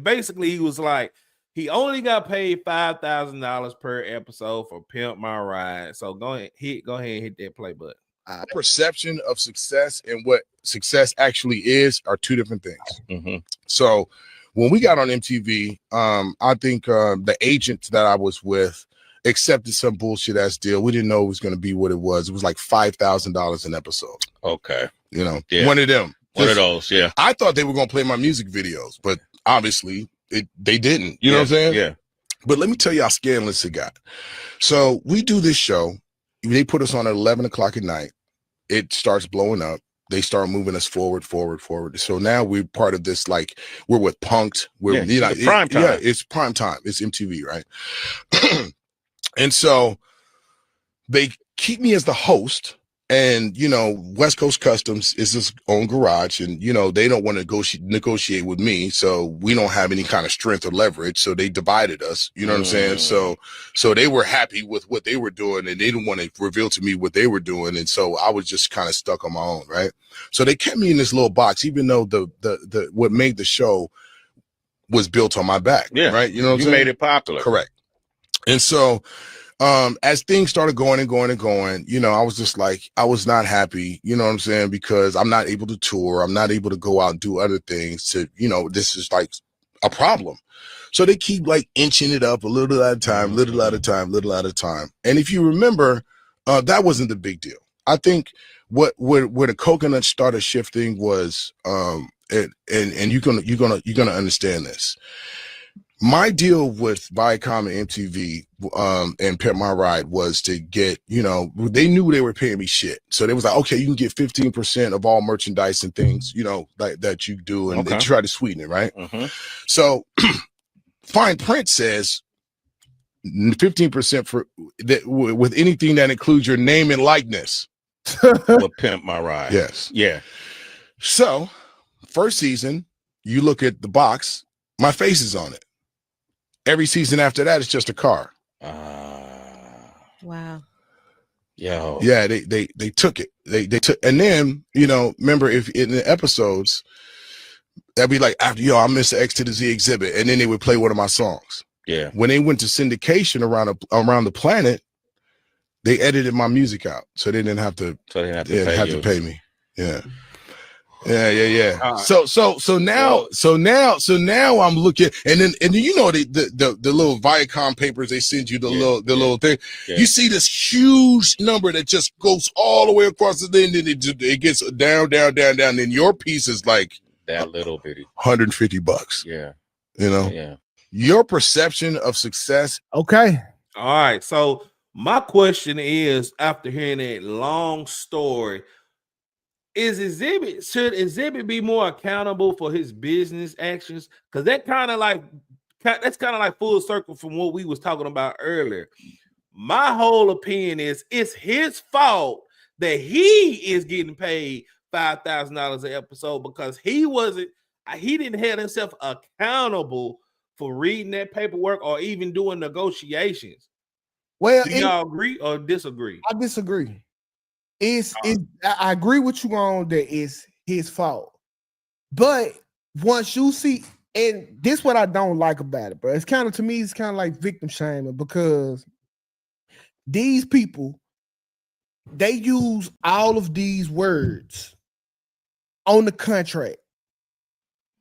was like, he only got paid $5,000 per episode for Pimp My Ride. So go ahead and hit that play button. Perception of success and what success actually is are two different things. So when we got on MTV, I think the agent that I was with accepted some bullshit ass deal. We didn't know it was going to be what it was. It was like $5,000 an episode. Okay. You know, Yeah. one of them. One of those, yeah. I thought they were going to play my music videos, but obviously they didn't. You know what I'm saying? Yeah. But let me tell you how scandalous it got. So we do this show. They put us on at 11 o'clock at night. It starts blowing up. They start moving us forward. So now we're part of this, like we're with Punk'd. We're prime time. Yeah, it's prime time. It's MTV, right? And so they keep me as the host, and West Coast Customs is his own garage, and they don't want to negotiate with me, so we don't have any kind of strength or leverage. So they divided us. You know what I'm saying? So they were happy with what they were doing, and they didn't want to reveal to me what they were doing, and so I was just kind of stuck on my own, right? So they kept me in this little box, even though the what made the show was built on my back. Yeah, right. You know what I'm saying? saying? Made it popular. Correct. And so as things started going, I was just like, I was not happy, you know what I'm saying? Because I'm not able to tour. I'm not able to go out and do other things this is like a problem. So they keep like inching it up a little at a time, little at a time. And if you remember, that wasn't the big deal. I think where the coconut started shifting was, and you're gonna understand this. My deal with Viacom and MTV and Pimp My Ride was to get, they knew they were paying me shit. So they was like, okay, you can get 15% of all merchandise and things, like that you do. And they try to sweeten it, right? So fine print says 15% for that with anything that includes your name and likeness. With Pimp My Ride. Yes. Yeah. So first season, you look at the box, my face is on it. Every season after that, it's just a car. Wow. Yo. Yeah, they took it. They took, and then remember, if in the episodes, that'd be like after I'm Mr. X to the Z Exhibit, and then they would play one of my songs. Yeah. When they went to syndication around the planet, they edited my music out, so they didn't have to. So they didn't have to pay me. Yeah. Yeah. So now I'm looking, and then the little Viacom papers they send you, the little thing. Yeah. You see this huge number that just goes all the way across the thing, then it gets down. Then your piece is like that little bitty $150. Yeah. Yeah. Your perception of success. Okay. All right. So my question is, after hearing that long story, should Exhibit be more accountable for his business actions? Because that's kind of like full circle from what we was talking about earlier. My whole opinion is it's his fault that he is getting paid $5,000 an episode, because he didn't have himself accountable for reading that paperwork or even doing negotiations. Well, do y'all agree or disagree? I disagree. I agree with you on that it's his fault. But once you see, and this is what I don't like about it, bro. It's kind of like victim shaming, because these people, they use all of these words on the contract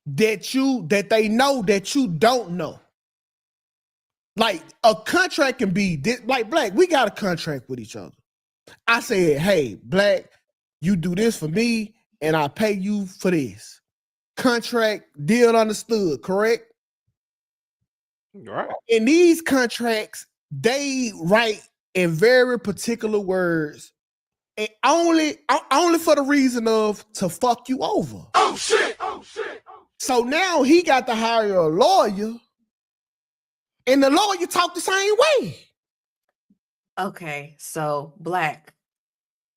that they know that you don't know. Like a contract can be like, Black, we got a contract with each other. I said, hey, Black, you do this for me and I pay you for this. Contract, deal understood, correct? Right. In these contracts, they write in very particular words, and only for the reason of to fuck you over. Oh shit. So now he got to hire a lawyer, and the lawyer talk the same way. Okay, so Black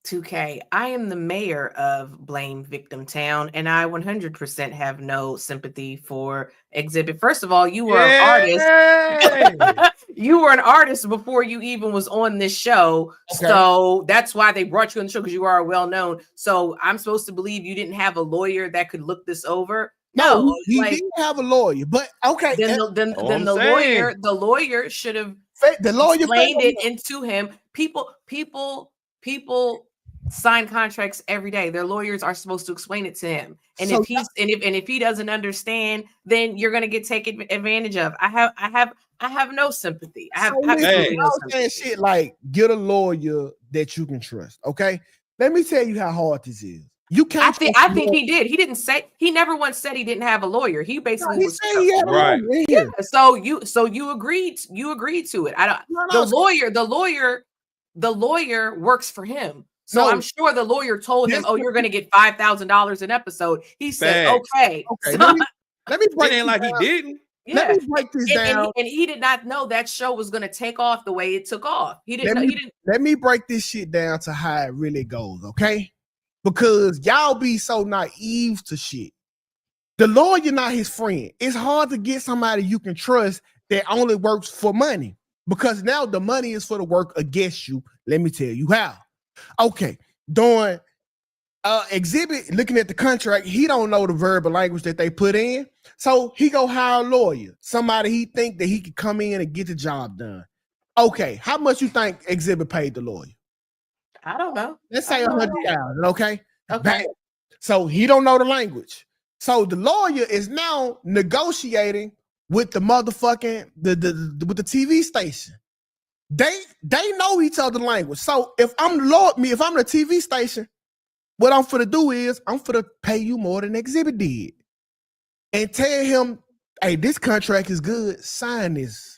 2K, I am the mayor of Blame Victim Town, and I 100% have no sympathy for Exhibit. First of all, you are an artist. You were an artist before you even was on this show. Okay. So that's why they brought you on the show, because you are well known. So I'm supposed to believe you didn't have a lawyer that could look this over. No, he didn't have a lawyer, but okay. Then the lawyer should have explained it into him. People sign contracts every day. Their lawyers are supposed to explain it to him. And so, if he doesn't understand, then you're gonna get taken advantage of. I have no sympathy. I have absolutely no sympathy. Shit like get a lawyer that you can trust. Okay, let me tell you how hard this is. You can't. I think he did. He didn't say. He never once said he didn't have a lawyer. He basically was right. Yeah. So you agreed. You agreed to it. The lawyer works for him. So I'm sure the lawyer told him, "Oh, you're going to get $5,000 an episode." He said, "Okay." So, let me break it like he didn't. Yeah. Let me break this down. And he did not know that show was going to take off the way it took off. He didn't. Let me break this shit down to how it really goes, okay? Because y'all be so naive to shit. The lawyer not his friend. It's hard to get somebody you can trust that only works for money, because now the money is for the work against you. Let me tell you how. Okay, doing exhibit, looking at the contract, he don't know the verbal language that they put in, so he go hire a lawyer, somebody he think that he could come in and get the job done. Okay, how much you think exhibit paid the lawyer? I don't know. Let's say $100,000. Okay. So he don't know the language. So the lawyer is now negotiating with the motherfucking with the TV station. They know each other's language. So if I'm the TV station, what I'm finna do is I'm finna pay you more than Exhibit did, and tell him, "Hey, this contract is good. Sign this."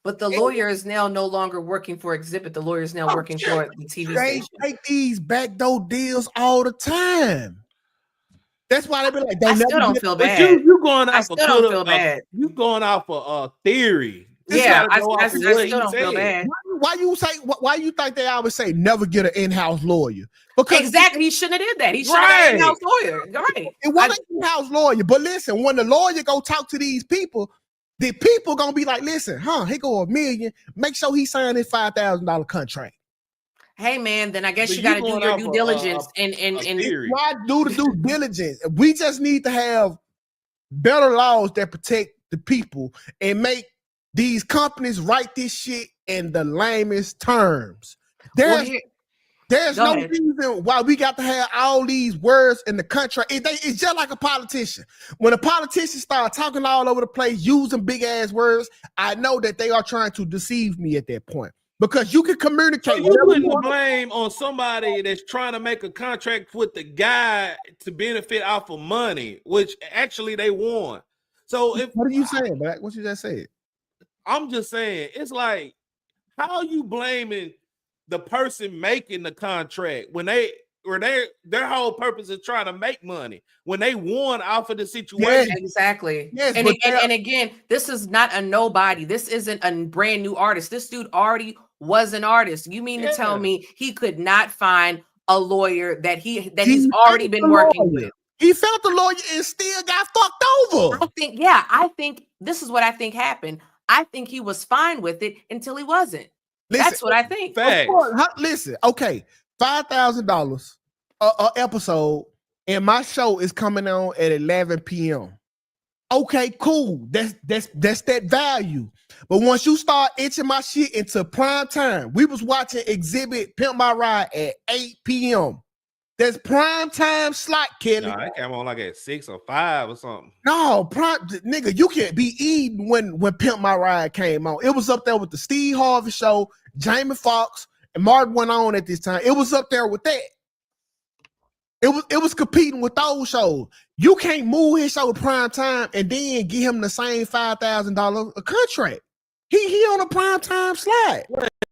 But the lawyer is now no longer working for Exhibit. The lawyer is now working for the TV station. They take these backdoor deals all the time. That's why they be like, I still don't feel bad. You going out for don't feel bad. You going out for a theory. Yeah, I still don't feel bad. Why you think they always say never get an in-house lawyer? Because exactly, he shouldn't have did that. He should have had an in-house lawyer. Right. It wasn't an in-house lawyer. But listen, when the lawyer go talk to these people, the people gonna be like, listen, he go $1 million. Make sure he signed his $5,000 contract. Hey man, then I guess you got to do your due diligence and why do the due diligence? We just need to have better laws that protect the people and make these companies write this shit in the lamest terms. There's no reason why we got to have all these words in the contract. It's just like a politician. When a politician starts talking all over the place, using big ass words, I know that they are trying to deceive me at that point. Because you can communicate. So you putting the blame on somebody that's trying to make a contract with the guy to benefit off of money, which actually they won. So what are you saying, Black? What you just said? I'm just saying, it's like, how are you blaming the person making the contract when their whole purpose is trying to make money when they won off of the situation? Yes, exactly. Yes, and again, this is not a nobody. This isn't a brand new artist. This dude already was an artist. You mean to tell me he could not find a lawyer that he's already been working with? He found the lawyer and still got fucked over. I think this is what I think happened. I think he was fine with it until he wasn't. That's what I think. Listen, okay, $5,000 a episode, and my show is coming on at 11 p.m. Okay, cool. That's that value. But once you start itching my shit into prime time, we was watching Exhibit Pimp My Ride at 8 p.m. That's prime time slot, Kelly. Nah, it came on like at 6 or 5 or something. No, nigga, you can't be eating when Pimp My Ride came on. It was up there with the Steve Harvey Show, Jamie Foxx, and Martin went on at this time. It was up there with that. It was competing with those shows. You can't move his show to prime time and then give him the same $5,000 a contract. He on a prime time slot.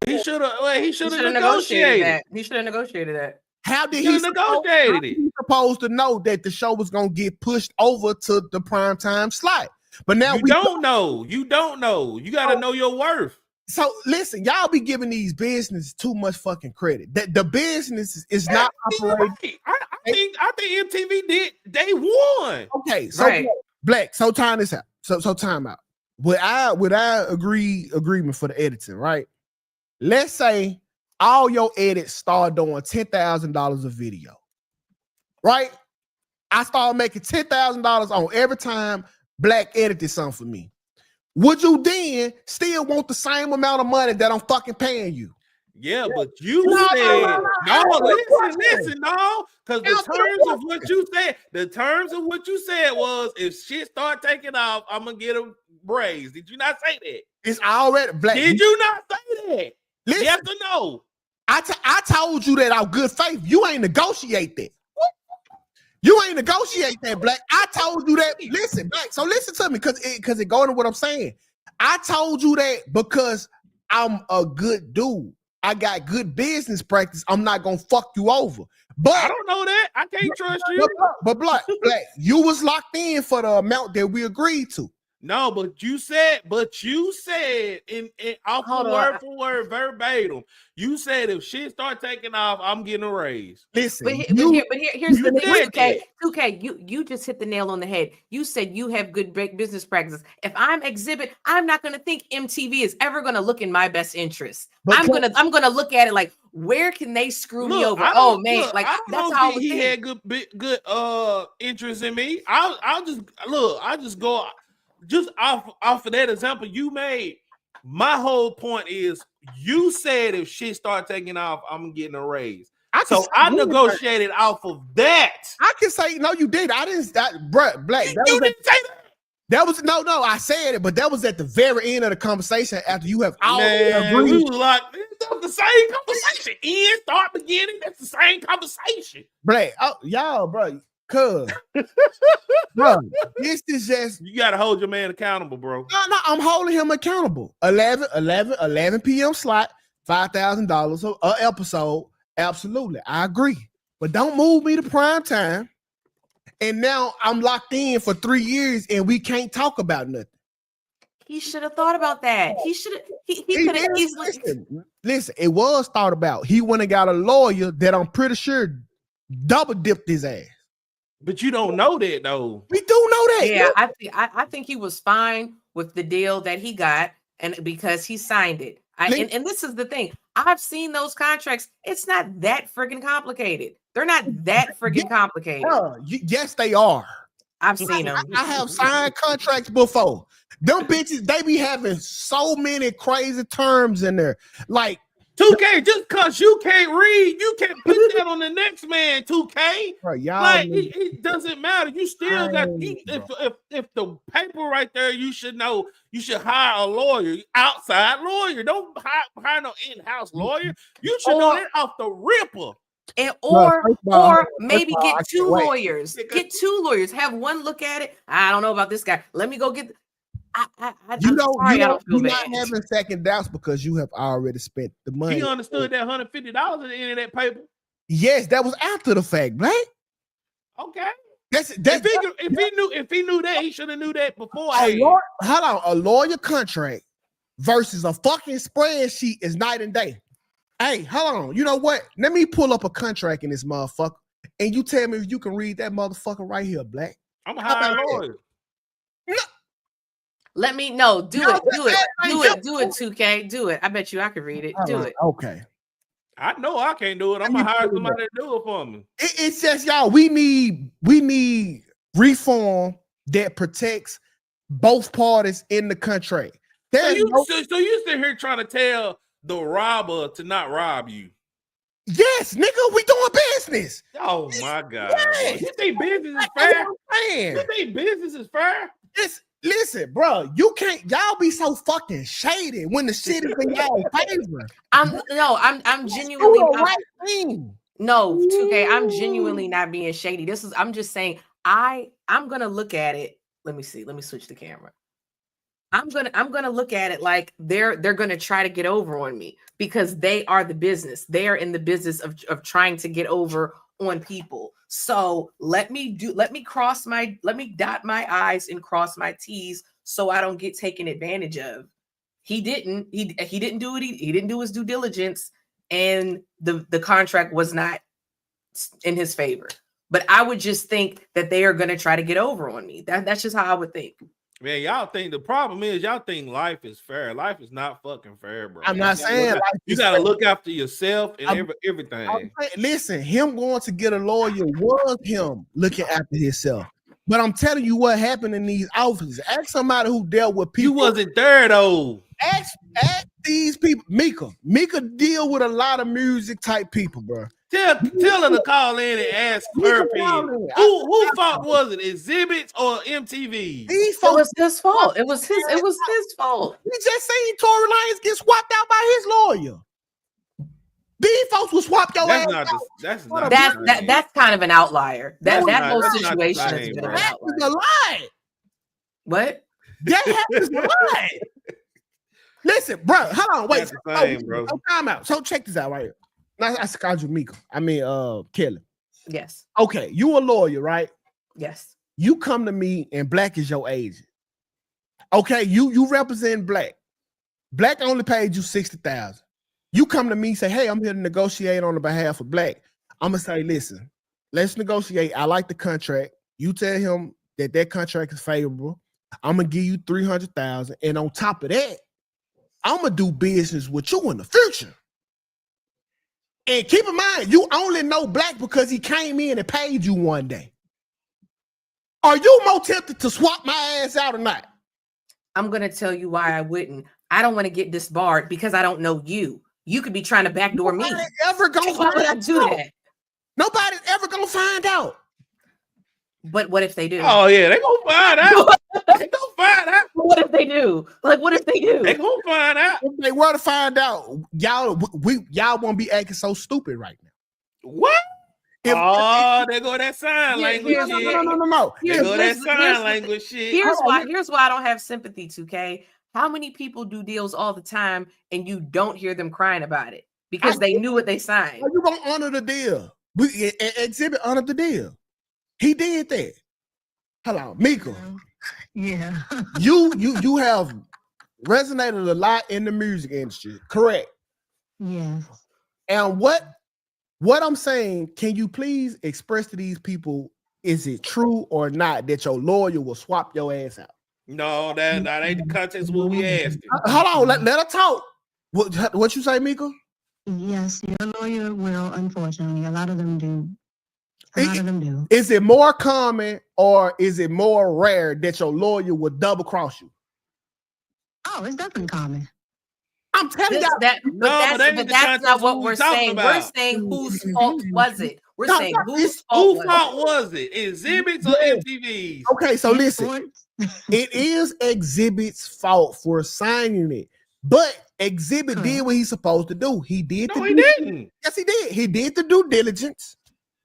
He should have negotiated that. He should have negotiated that. How did he negotiate it? He supposed to know that the show was gonna get pushed over to the primetime slot? But now you don't know. You don't know. You gotta know your worth. So listen, y'all be giving these businesses too much fucking credit. That the business is not operating. Right. I think MTV did. They won. Okay, so Black. So time this out. So time out. would I agreement for the editing, right? Let's say all your edits start doing $10,000 a video, right? I started making $10,000 on every time Black edited something for me. Would you then still want the same amount of money that I'm fucking paying you? Yeah, but you said listen, no, because the terms of what you said was if shit start taking off, I'm gonna get a raise. Did you not say that? It's already Black. Did you not say that? Listen, yes or no? I told you that out good faith. You ain't negotiate that. You ain't negotiate that, Black. I told you that. Listen, Black. So listen to me, because it going to what I'm saying. I told you that because I'm a good dude. I got good business practice. I'm not gonna fuck you over. But I don't know that. I can't trust you. But Black, you was locked in for the amount that we agreed to. No, but you said in off the word for word verbatim. You said if shit start taking off, I'm getting a raise. Listen, but here's the thing. 2K, you just hit the nail on the head. You said you have good business practices. If I'm exhibit, I'm not going to think MTV is ever going to look in my best interest. I'm gonna look at it like, where can they screw me over? Oh man, like that's how he had good interest in me. I'll just go. Just off of that example you made, my whole point is you said if shit start taking off, I'm getting a raise. I negotiated off of that. I can say no, you did. I didn't. Black. You didn't say that. That was no. I said it, but that was at the very end of the conversation after you have all agreed. We was like, that's the same conversation. End, start, beginning. That's the same conversation. Black, y'all, bro. Cuz, bro, this is just you gotta hold your man accountable, bro. No, I'm holding him accountable. 11 p.m. slot, $5,000 an episode. Absolutely, I agree. But don't move me to prime time. And now I'm locked in for 3 years, and we can't talk about nothing. He should have thought about that. He should have. He could have easily. Listen, it was thought about. He went and got a lawyer that I'm pretty sure double dipped his ass. But you don't know that though. We do know that. Yeah, I think he was fine with the deal that he got, and because he signed it. And this is the thing. I've seen those contracts. It's not that freaking complicated. They're not that freaking complicated. Yes, they are. I've seen them. I have signed contracts before. Them bitches, they be having so many crazy terms in there. Like 2K, just because you can't read, you can't put that on the next man, 2K. Bro, it doesn't matter. You still got if the paper right there, you should know you should hire a lawyer, outside lawyer. Don't hire no in-house lawyer. You should know that off the ripper. Or maybe get two lawyers. Get two lawyers. Have one look at it. I don't know about this guy. Let me go get. You're not having second doubts because you have already spent the money. He understood that $150 at the end of that paper. Yes, that was after the fact, Black. Okay. If he knew that, he should have knew that before. A lawyer contract versus a fucking spreadsheet is night and day. Hey, hold on. You know what? Let me pull up a contract in this motherfucker, and you tell me if you can read that motherfucker right here, Black. I'm gonna hire a lawyer. No. Let me know. Do it, 2K. Do it. I bet you I could read it. Do it. Okay. I know I can't do it. I'm gonna hire somebody to do it for me. It's just y'all. We need reform that protects both parties in the contract. So you sit here trying to tell the robber to not rob you? Yes, nigga, we doing business. Oh my God! Yes. You think business is fair? You think business is fair? Listen, bro, you can't. Y'all be so fucking shady when the shit is in y'all favor. I'm genuinely right thing. No, 2K, I'm genuinely not being shady. I'm just saying I'm gonna look at it. Let me see. Let me switch the camera. I'm gonna look at it like they're gonna try to get over on me because they are the business. They are in the business of trying to get over on people. So let me dot my I's and cross my T's so I don't get taken advantage of. He didn't do it. He didn't do his due diligence, and the contract was not in his favor. But I would just think that they are going to try to get over on me. That's just how I would think. Man, y'all think the problem is y'all think life is fair. Life is not fucking fair, bro. I'm not saying you gotta look after yourself and everything. Listen, him going to get a lawyer was him looking after himself. But I'm telling you what happened in these offices. Ask somebody who dealt with people. You wasn't there though. Ask these people. Mika deal with a lot of music type people, bro. Tell her to call in and ask her opinion. Who fault was it? Exhibits or MTV? It was his fault. It was his fault. We just seen Tory Lanez get swapped out by his lawyer. These folks will swap your ass out. That's kind of an outlier. That whole situation is a bit of an outlier. A lie. What? That happens a lot. Listen, bro, hold on, wait. Bro. Time out. So check this out right here. I called you Mika. I mean, Kelly. Yes. Okay, you a lawyer, right? Yes. You come to me and Black is your agent. Okay, you represent Black. Black only paid you $60,000. You come to me and say, hey, I'm here to negotiate on the behalf of Black. I'm gonna say, listen, let's negotiate. I like the contract. You tell him that contract is favorable. I'm gonna give you $300,000, and on top of that, I'm gonna do business with you in the future. And keep in mind, you only know Black because he came in and paid you one day. Are you more tempted to swap my ass out or not? I'm gonna tell you why I wouldn't. I don't want to get disbarred because I don't know you. You could be trying to backdoor me. Why would I do that? Nobody's ever gonna find out. But what if they do? Oh yeah, they gonna find out. They gonna find out. What if they do? Like, what if they do? They gonna find out. If they were to find out, y'all won't be acting so stupid right now. What? There go that sign language shit. No. There go that sign language shit. Here's why I don't have sympathy, 2K. How many people do deals all the time and you don't hear them crying about it because they knew what they signed? Are you gonna honor the deal? Exhibit honored the deal. He did that. Hello, Mika. Yeah. you have resonated a lot in the music industry, correct? Yes. And what I'm saying, can you please express to these people, is it true or not that your lawyer will swap your ass out? No, that ain't the context of what we asked. Hold on, let her talk. What you say, Mika? Yes, your lawyer will, unfortunately. A lot of them do. A lot of them do. Is it more common or is it more rare that your lawyer would double cross you? Oh, it's definitely common. I'm telling y'all but that's not what we're saying. About. We're saying whose fault was it? We're saying whose fault was it? Exhibits or MTVs? Okay, so listen. It is Exhibit's fault for signing it, but Exhibit did what he's supposed to do. He did. No, he didn't. Yes, he did. He did the due diligence.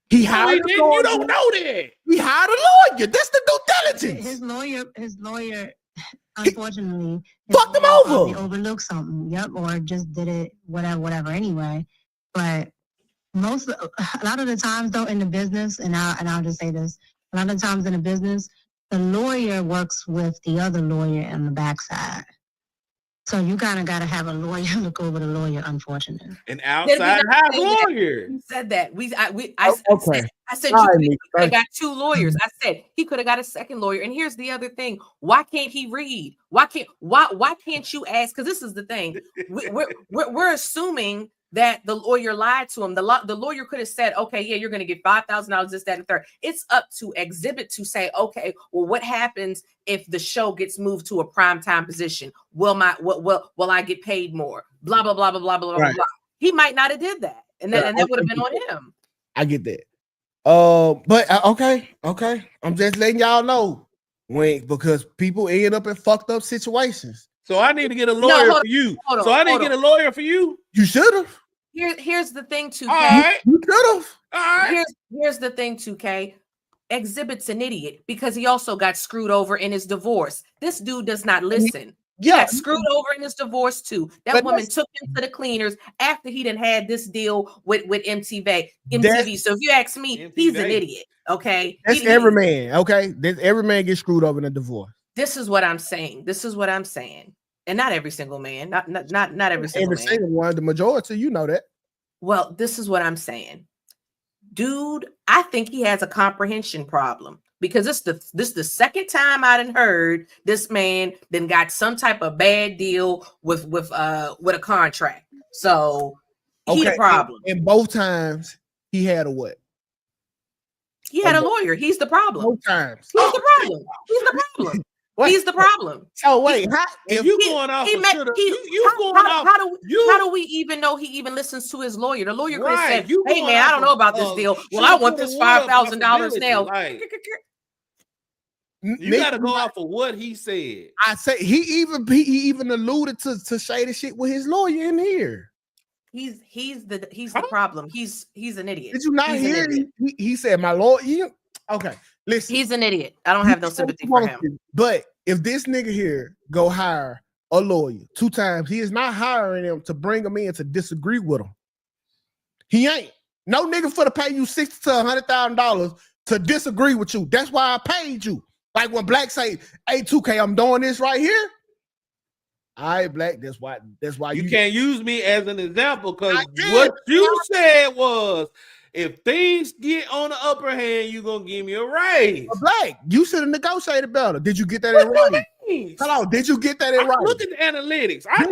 He hired a lawyer. You don't know that. He hired a lawyer. That's the due diligence. His lawyer, unfortunately, fucked him over. Overlooked something. Yep, or just did it whatever. Anyway, but a lot of the times though in the business, and I'll just say this: a lot of times in the business, the lawyer works with the other lawyer on the backside. So you kind of got to have a lawyer look over the lawyer, unfortunately. An outside house lawyer. You said that. I said you could have got two lawyers. I said he could have got a second lawyer. And here's the other thing: why can't he read? Why can't you ask? Because this is the thing: we're assuming that the lawyer lied to him. The lawyer could have said, okay, yeah, you're going to get $5,000, this, that, and third. It's up to Exhibit to say, okay, well, what happens if the show gets moved to a primetime position? Will I get paid more? Blah, blah, blah, blah, blah, blah, blah. He might not have did that. And that would have been on him. I get that. But okay. I'm just letting y'all know because people end up in fucked up situations. So I need to get a lawyer for you. I need to get a lawyer for you. You should have. Here's the thing, 2K. All right. You could have. All right. Here's the thing, 2K. Exhibit's an idiot because he also got screwed over in his divorce. This dude does not listen. He got screwed over in his divorce too. That woman took him to the cleaners after he done had this deal with MTV. So if you ask me, he's an idiot. Okay. That's every man. Okay. Every man gets screwed over in a divorce. This is what I'm saying. And not every single man, not every single man. Single one, the majority, you know that. Well, this is what I'm saying. Dude, I think he has a comprehension problem. because this the second time I done heard this man then got some type of bad deal with a contract. So he the problem. And both times he had a what? He had a lawyer. He's the problem. Both times. He's the problem. He's the problem. He's the problem. So wait, if you going off, how do we even know he even listens to his lawyer? The lawyer could have said, "Hey man, I don't know about this deal. Well, I want this $5,000 now." Like, you got to go off of what he said. I say he even alluded to shady shit with his lawyer in here. He's the problem. He's an idiot. Did you not hear? He said, "My lawyer." Okay, listen. He's an idiot. I don't have no sympathy for him. But if this nigga here go hire a lawyer 2 times, he is not hiring him to bring him in to disagree with him. He ain't. No nigga for to pay you $60,000 to $100,000 to disagree with you. That's why I paid you. Like when Black say, "Hey, 2K, I'm doing this right here." All right, Black. That's why you can't use me as an example, because what you said was, if things get on the upper hand, you're gonna give me a raise. Black, you should have negotiated better. Did you get that in writing? Hello, did you get that in writing? Look at the analytics. I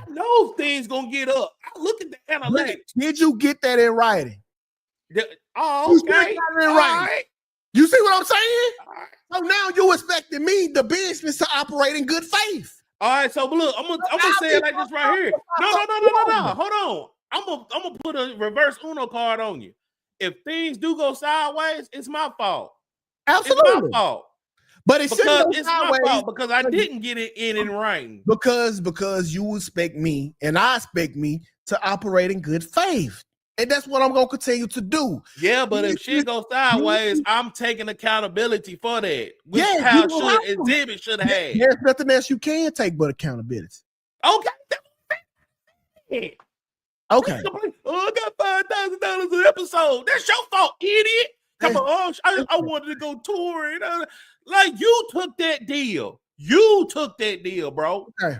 know things gonna get up. I look at the analytics. Black, did you get that in writing? Oh, okay. Right. You see what I'm saying? So now you expecting me, the business, to operate in good faith. All right, so look, I'm gonna say it like this right here. No. Hold on. I'm gonna put a reverse Uno card on you. If things do go sideways, it's my fault. Absolutely, it's my fault. But it's my fault because I didn't get it in writing. Because you expect me and I expect me to operate in good faith, and that's what I'm gonna continue to do. Yeah, but if shit goes sideways, I'm taking accountability for that. Which how Exhibit should have had. There's nothing else you can take but accountability. Okay. Okay. I got $5,000 an episode. That's your fault, idiot. Come on, I wanted to go touring. Like, you took that deal. Bro. Okay.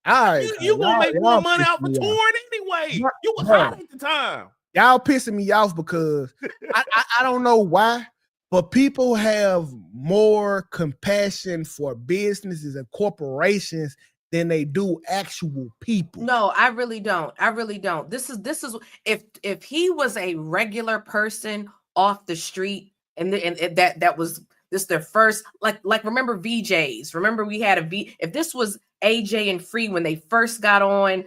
All right. You gonna make more money out for touring anyway. You was hot at the time. Y'all pissing me off because I don't know why, but people have more compassion for businesses and corporations than they do actual people. No, I really don't. This is if he was a regular person off the street and that was this their first, like remember VJs. Remember we had if this was AJ and Free when they first got on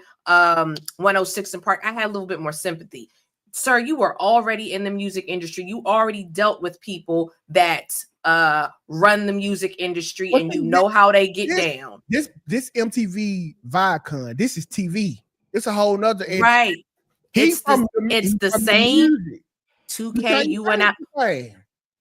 106 and Park, I had a little bit more sympathy. Sir, you were already in the music industry. You already dealt with people that run the music industry, and you know how they get down. This MTV Viacom, this is TV. It's a whole nother right. It's the same. 2K, you and I.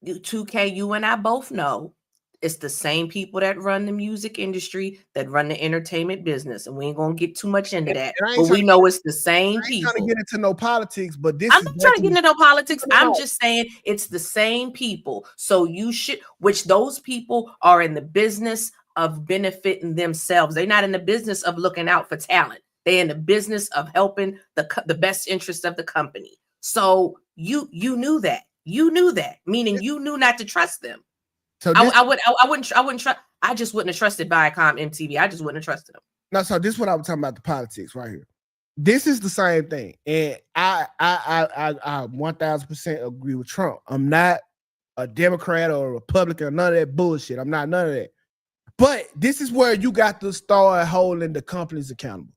2K, you and I both know it's the same people that run the music industry that run the entertainment business, and we ain't gonna get too much into that. But we know it's the same people. I'm trying to get into no politics, but I'm not trying to get into no politics. I'm just saying it's the same people. So you should, which those people are in the business of benefiting themselves. They're not in the business of looking out for talent. They're in the business of helping the best interest of the company. So you knew that. You knew that, meaning you knew not to trust them. So I wouldn't trust. I just wouldn't have trusted Viacom, MTV. I just wouldn't have trusted them. No, so this is what I was talking about, the politics right here. This is the same thing, and I 1000% agree with Trump. I'm not a Democrat or a Republican or none of that bullshit. I'm not none of that. But this is where you got to start holding the companies accountable.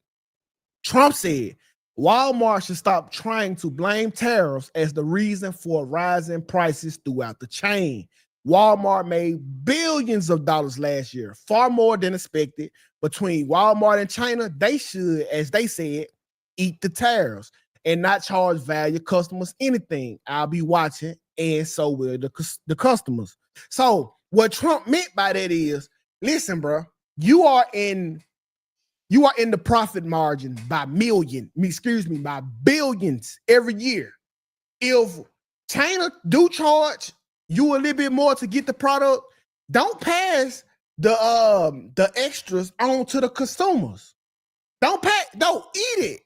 Trump said Walmart should stop trying to blame tariffs as the reason for rising prices throughout the chain. Walmart made billions of dollars last year, far more than expected. Between Walmart and China, they should, as they said, eat the tariffs and not charge value customers anything. I'll be watching, and so will the customers. So what Trump meant by that is, listen, bro, you are in the profit margin by by billions every year. If China do charge you a little bit more to get the product, don't pass the extras on to the consumers. Don't eat it.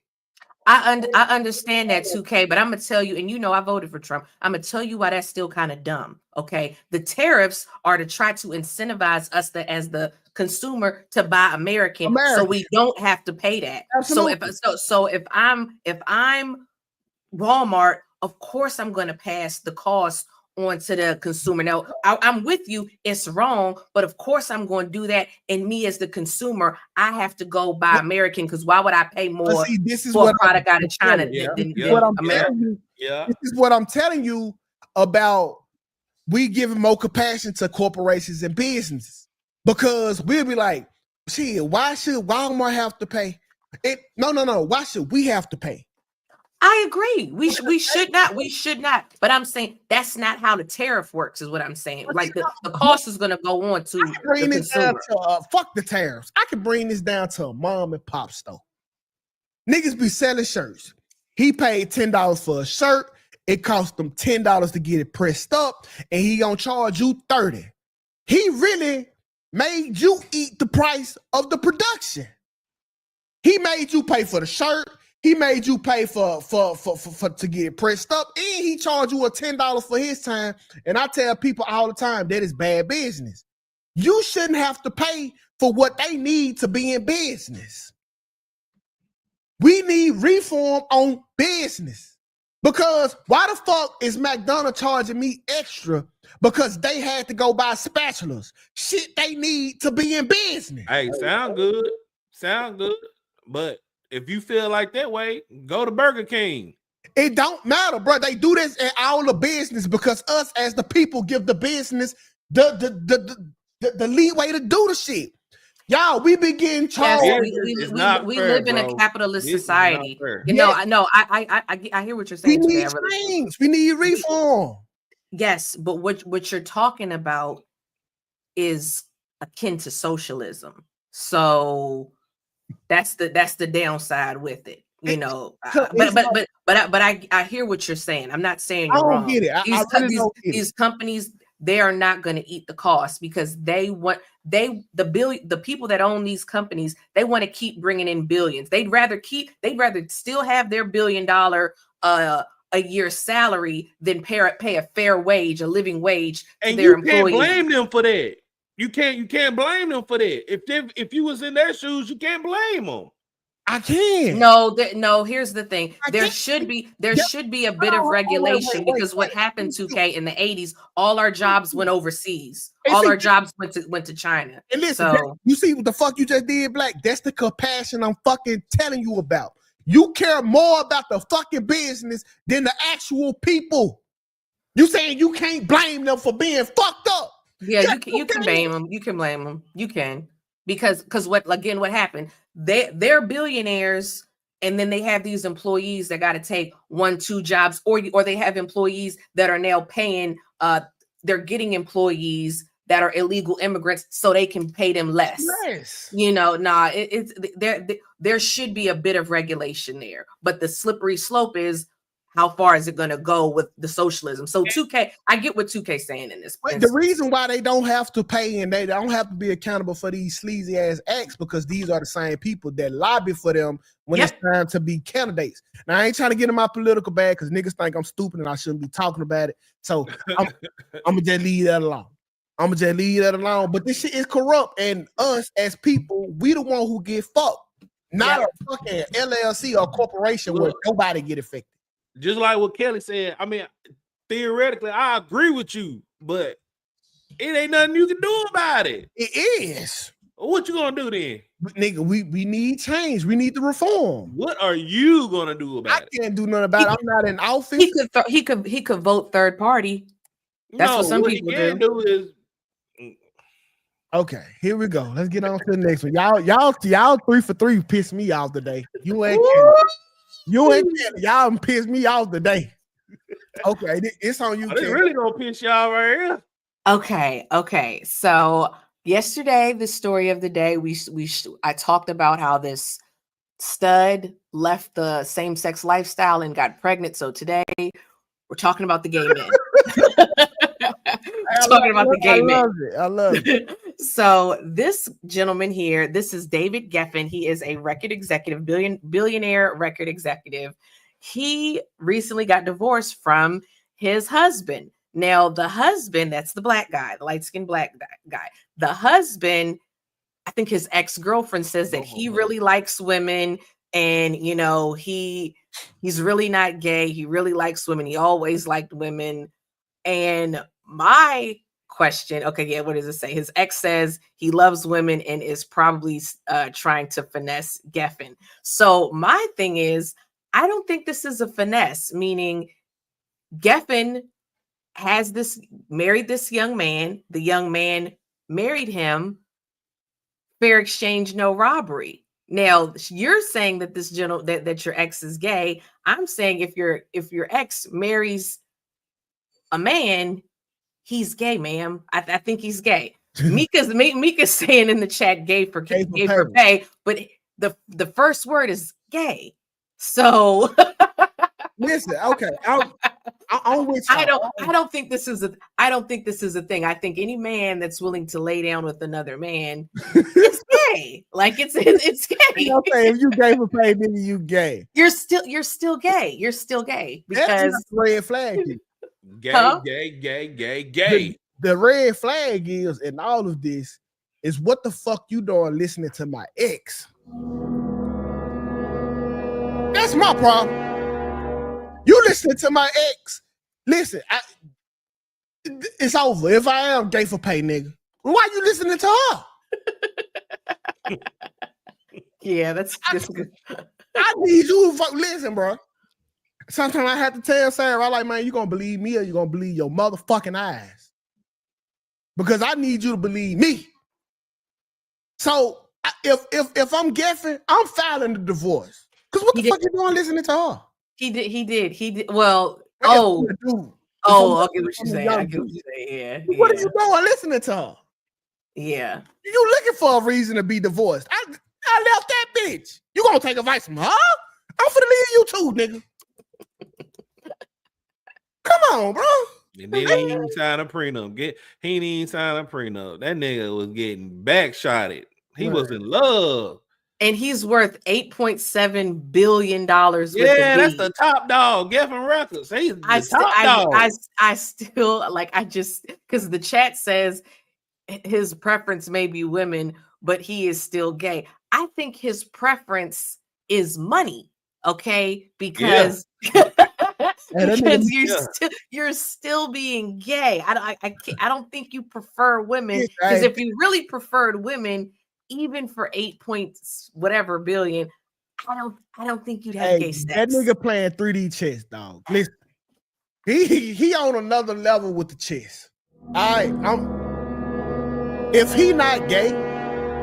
I understand that 2K, but I'm gonna tell you, and you know I voted for Trump. I'm gonna tell you why that's still kind of dumb. Okay, the tariffs are to try to incentivize us as the consumer to buy American, so we don't have to pay that. Absolutely. So if I'm Walmart, of course I'm going to pass the cost on to the consumer. Now, I'm with you. It's wrong, but of course I'm going to do that. And me as the consumer, I have to go buy American because why would I pay more for a product out of China than America? This is what I'm telling you about. We giving more compassion to corporations and businesses because we'll be like, shit, why should Walmart have to pay? No. Why should we have to pay? I agree. We should not. But I'm saying that's not how the tariff works, is what I'm saying. Like the cost is going to go on to the consumer. Fuck the tariffs. I can bring this down to a mom and pop store. Niggas be selling shirts. He paid $10 for a shirt. It cost him $10 to get it pressed up, and he gonna charge you $30. He really made you eat the price of the production. He made you pay for the shirt. He made you pay for to get it pressed up, and he charged you a $10 for his time. And I tell people all the time that is bad business. You shouldn't have to pay for what they need to be in business. We need reform on business. Because why the fuck is McDonald's charging me extra because they had to go buy spatulas? Shit they need to be in business. Hey, sound good. But if you feel like that way, go to Burger King. It don't matter, bro. They do this in all the business because us as the people give the business the leeway to do the shit. Y'all, we begin charged. Yes, we live in a capitalist society. You know, I hear what you're saying. We need change. We need reform. Yes, but what you're talking about is akin to socialism. So that's the downside with it. You know, but I hear what you're saying. I'm not saying you're wrong. Get it. These companies, they are not going to eat the cost because the people that own these companies, they want to keep bringing in billions. They'd rather still have their $1 billion a year salary than pay a fair wage, a living wage to their employees. And you can't blame them for that. You can't blame them for that. If you was in their shoes, you can't blame them. I can't. No. Here's the thing. There should be a bit of regulation because what happened 2K in the 80s, all our jobs went overseas. All our jobs went to China. And listen, you see what the fuck you just did, Black? That's the compassion I'm fucking telling you about. You care more about the fucking business than the actual people. You saying you can't blame them for being fucked up? Yeah, you can blame them. You can blame them. You can. Because what happened? They're billionaires, and then they have these employees that got to take 1-2 jobs, or they have employees that are now paying. They're getting employees that are illegal immigrants, so they can pay them less. Yes. You know, there should be a bit of regulation there, but the slippery slope is, how far is it going to go with the socialism? So 2K, I get what 2K saying in this. The reason why they don't have to pay and they don't have to be accountable for these sleazy ass acts because these are the same people that lobby for them when it's time to be candidates. Now, I ain't trying to get in my political bag because niggas think I'm stupid and I shouldn't be talking about it. So I'm going to just leave that alone. But this shit is corrupt, and us as people, we the one who get fucked. Not a fucking LLC or corporation where nobody get affected. Just like what Kelly said, I mean, theoretically, I agree with you, but it ain't nothing you can do about it. It is. What you gonna do then? Nigga, we need change. We need to reform. What are you gonna do about it? I can't do nothing about it. I'm not in office. He could vote third party. That's what some people do. Okay, here we go. Let's get on to the next one. Y'all 3 for 3 pissed me off today. You ain't kidding. Y'all pissed me off today. Okay, it's on you. They really gonna piss y'all right here. Okay. So yesterday, the story of the day, I talked about how this stud left the same-sex lifestyle and got pregnant. So today, we're talking about the gay men. I love it. So this gentleman here, this is David Geffen. He is a record executive, billionaire record executive. He recently got divorced from his husband. Now, the husband, that's the black guy, the light-skinned black guy. The husband, I think his ex-girlfriend says that he really likes women, and you know, he's really not gay. He really likes women. He always liked women. And my question, okay, yeah, what does it say? His ex says he loves women and is probably trying to finesse Geffen. So my thing is, I don't think this is a finesse, meaning Geffen has married this young man. The young man married him. Fair exchange, no robbery. Now you're saying that this that your ex is gay. I'm saying if your ex marries a man, he's gay, ma'am. I think he's gay. Mika's saying in the chat, gay for pay, but the first word is gay. So listen, okay, I'm with you. I don't think this is a thing. I think any man that's willing to lay down with another man is gay. Like it's gay. You know, if you gay for pay, then you gay. You're still gay. You're still gay because that's red flag. Gay. The red flag is in all of this is what the fuck you doing listening to my ex. That's my problem. You listening to my ex. Listen, it's over. If I am gay for pay, nigga, why you listening to her? Yeah, that's good. I need you to listen, bro. Sometimes I have to tell Sarah, I like, man, you gonna believe me or you gonna believe your motherfucking eyes? Because I need you to believe me. So if I'm Geffen, I'm filing the divorce. Because what the fuck you doing listening to her? He did. Well, I get what you're saying. Yeah. What are you doing listening to her? Yeah. You looking for a reason to be divorced. I left that bitch. You gonna take advice from her? I'm finna leave you too, nigga. Come on, bro. And then he ain't even sign a prenup. He ain't even sign a prenup. That nigga was getting backshotted. He was in love. And he's worth $8.7 billion. Yeah, that's the top dog. Geffen Records. He's the top dog. I still because the chat says his preference may be women, but he is still gay. I think his preference is money. Okay, because because you're still being gay. I don't think you prefer women, because if you really preferred women, even for 8 points whatever billion, I don't think you'd have gay sex. That nigga playing 3D chess, dog. Listen, he on another level with the chess. If he not gay,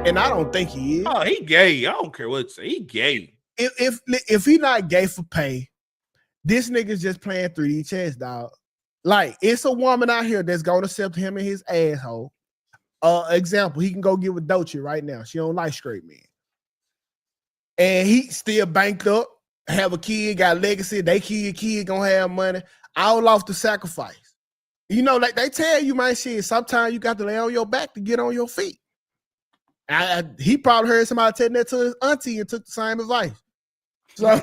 and I don't think he is. Oh, he gay. I don't care what you say. He gay. If he not gay for pay, this nigga's just playing 3D chess, dog. Like, it's a woman out here that's gonna accept him in his asshole. Example, he can go get with Doechii right now. She don't like straight men. And he still banked up, have a kid, got legacy, they kid gonna have money, all off the sacrifice. You know, like they tell you, man, shit, sometimes you got to lay on your back to get on your feet. He probably heard somebody telling that to his auntie and took the same advice. So, okay,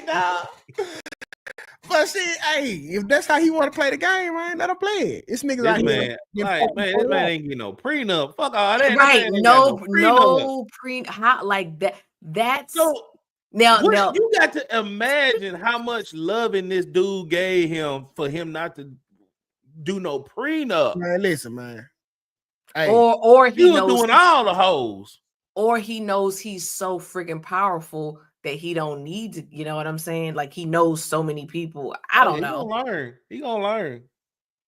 dog. But shit, hey, if that's how he want to play the game, man, let him play it. This niggas out here. This man ain't getting no prenup. Fuck all that. Right? No prenup. Like that. That's so. Now, you got to imagine how much loving this dude gave him for him not to do no prenup. Man, listen, man. Hey, or he knows doing all the hoes. Or he knows he's so freaking powerful that he don't need to, you know what I'm saying? Like, he knows so many people. I don't know. He gonna learn.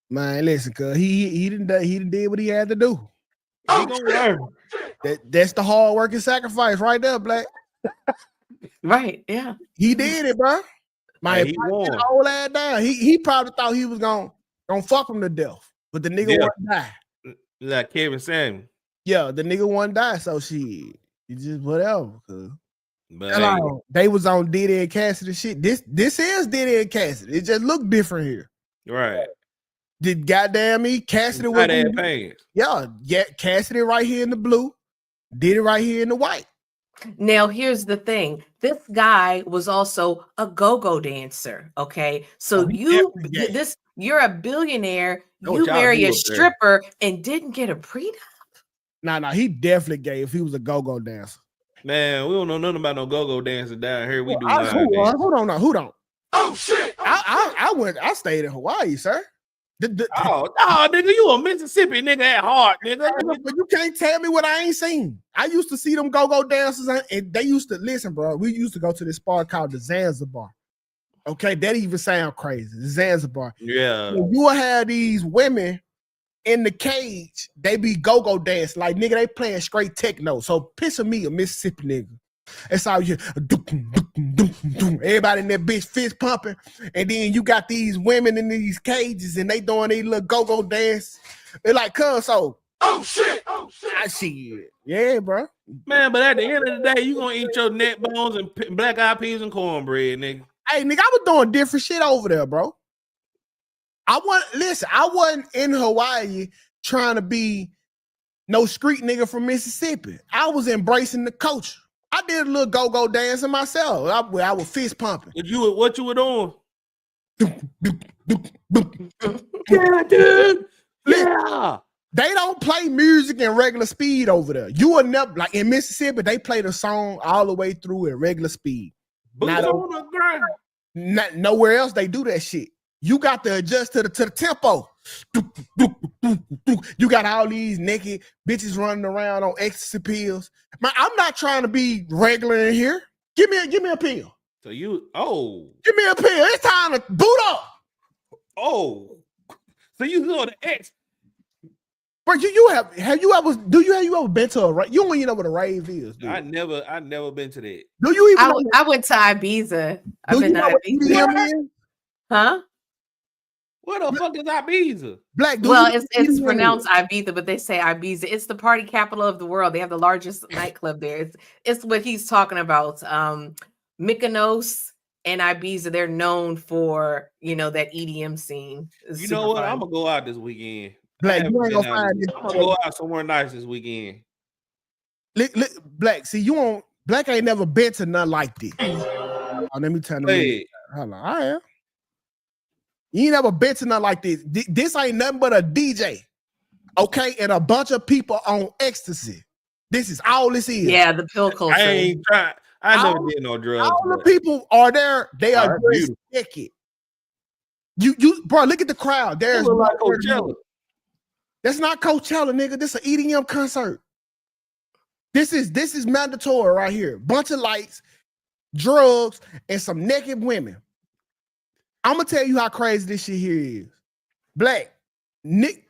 Man, listen, cuz he done did what he had to do. He gonna learn. That's the hard work and sacrifice right there, Black. Right, yeah. He did it, bro. Man, he won. Hold that down. He probably thought he was gonna fuck him to death, but the nigga wouldn't die. Like Kevin Samuel. Yeah, the nigga wouldn't die, so shit. It's just whatever. But they was on Diddy and Cassidy shit. This is Diddy and Cassidy. It just looked different here. Right. Did goddamn me Cassidy was pants. Yeah, Cassidy right here in the blue, did it right here in the white. Now, here's the thing. This guy was also a go-go dancer. Okay, so you're a billionaire. You marry a stripper and didn't get a prenup. Nah, he definitely gay if he was a go-go dancer. Man, we don't know nothing about no go-go dancers down here. We do. Hold on now. Who don't? Oh shit! I stayed in Hawaii, sir. Nigga, you a Mississippi nigga at heart, nigga. But you can't tell me what I ain't seen. I used to see them go-go dancers, and they used to listen, bro. We used to go to this spot called the Zanzibar. Okay, that even sound crazy. The Zanzibar. Yeah. So you will have these women in the cage. They be go-go dance like nigga. They playing straight techno. So picture me a Mississippi nigga. It's all you. Everybody in that bitch fist pumping, and then you got these women in these cages, and they doing these little go-go dance. They're like, "Cuz so." Oh shit! I see it. Yeah, bro. Man, but at the end of the day, you gonna eat your neck bones and black-eyed peas and cornbread, nigga. Hey, nigga, I was doing different shit over there, bro. I wasn't in Hawaii trying to be no street nigga from Mississippi. I was embracing the culture. I did a little go-go dancing myself. I was fist pumping. What you were doing? Yeah, dude. Yeah. They don't play music in regular speed over there. You will never, like in Mississippi, they play the song all the way through at regular speed. Not on the ground. Nowhere else they do that shit. You got to adjust to the tempo. You got all these naked bitches running around on ecstasy pills. Man, I'm not trying to be regular in here. Give me a pill. So give me a pill. It's time to boot up. Oh, so you go to X. But you have you ever been to a you don't even know what a rave is? Dude. I never been to that. Do you even? I went to Ibiza. I've been to Ibiza. Huh? Where the fuck is Ibiza? Black. Well, it's pronounced Ibiza, but they say Ibiza. It's the party capital of the world. They have the largest nightclub there. It's what he's talking about. Mykonos and Ibiza. They're known for that EDM scene. You know what? I'm gonna go out this weekend. Black, you ain't gonna find this. I'm gonna go out somewhere nice this weekend. Black, see you on Black ain't never been to nothing like this. Oh, let me tell you. Hold on, I am. You ain't never been to nothing like this. This ain't nothing but a DJ, okay, and a bunch of people on ecstasy. This is all this is. Yeah, the pill culture. I ain't trying. I never did no drugs. All the people are there. They are just naked. You, bro, look at the crowd. There's like Coachella. That's not Coachella, nigga. This is an EDM concert. This is mandatory right here. Bunch of lights, drugs, and some naked women. I'm gonna tell you how crazy this shit here is. Black, Nick,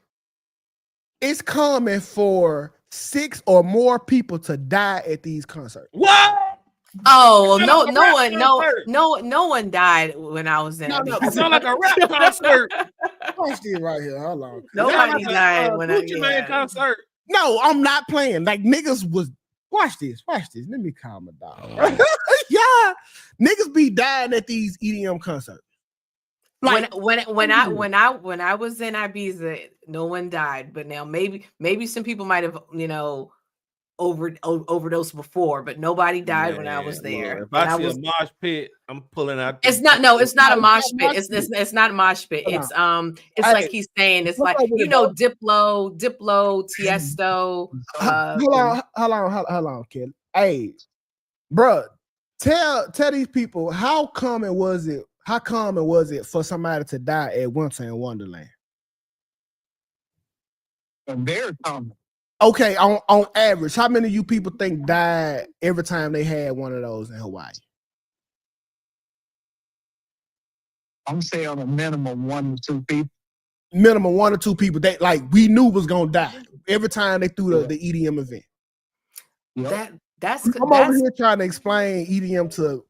it's common for 6 or more people to die at these concerts. What? Oh, no one died when I was in. It sound like a rap concert. Watch this right here. Hold on. Nobody died when I was concert. No, I'm not playing. Like niggas was. Watch this. Let me calm it down. Yeah, niggas be dying at these EDM concerts. Like when I was in Ibiza, no one died, but now maybe some people might have overdosed before, but nobody died when I was there. If I see a mosh pit, I'm pulling out. It's not a mosh pit. It's not a mosh pit. It's like he's saying. It's like Diplo, Tiesto. Hold on, kid. Hey, bro, tell these people how common was it for somebody to die at Winter in Wonderland? Very common. Okay, on average, how many of you people think died every time they had one of those in Hawaii? I'm saying on a minimum 1 to 2 people. Minimum 1 or 2 people that we knew was gonna die every time they threw the EDM event. Yep. I'm over here trying to explain EDM to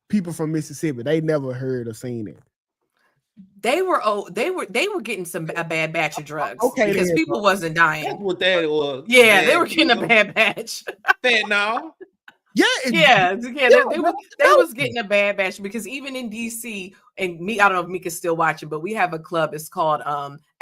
people from Mississippi. They never heard or seen it. They were getting a bad batch of drugs. Okay, because people wasn't dying. That's what that was. Yeah, they were getting a bad batch. Fentanyl. Yeah, they was getting a bad batch because even in DC, and me, I don't know if Mika's still watching, but we have a club. It's called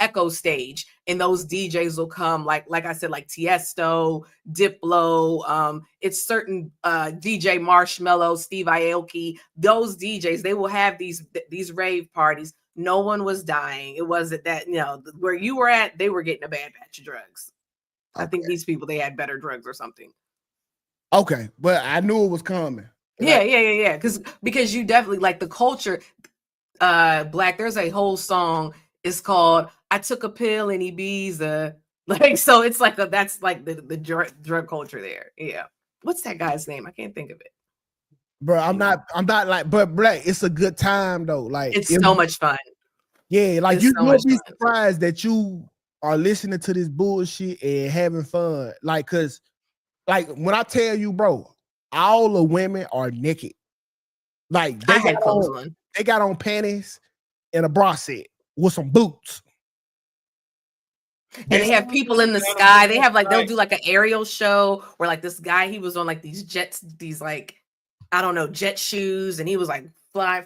Echo Stage, and those DJs will come like I said, like Tiesto, Diplo. It's certain DJ Marshmello, Steve Aoki. Those DJs, they will have these rave parties. No one was dying. It wasn't that, where you were at, they were getting a bad batch of drugs. Okay. I think these people, they had better drugs or something. Okay, but I knew it was coming. Yeah. Because you definitely like the culture. Black, there's a whole song. It's called "I Took a Pill in Ibiza." Like, so it's like that's like the drug culture there. Yeah. What's that guy's name? I can't think of it. Bro, I'm not like, but Black, it's a good time though. Like, it's so much fun. Yeah, like you'll be surprised that you are listening to this bullshit and having fun. Like, cause like when I tell you, bro, all the women are naked. Like they got on panties and a bra set with some boots. And they have people in the sky. They have they'll do like an aerial show where like this guy, he was on like these jets, these like, I don't know, jet shoes, and he was like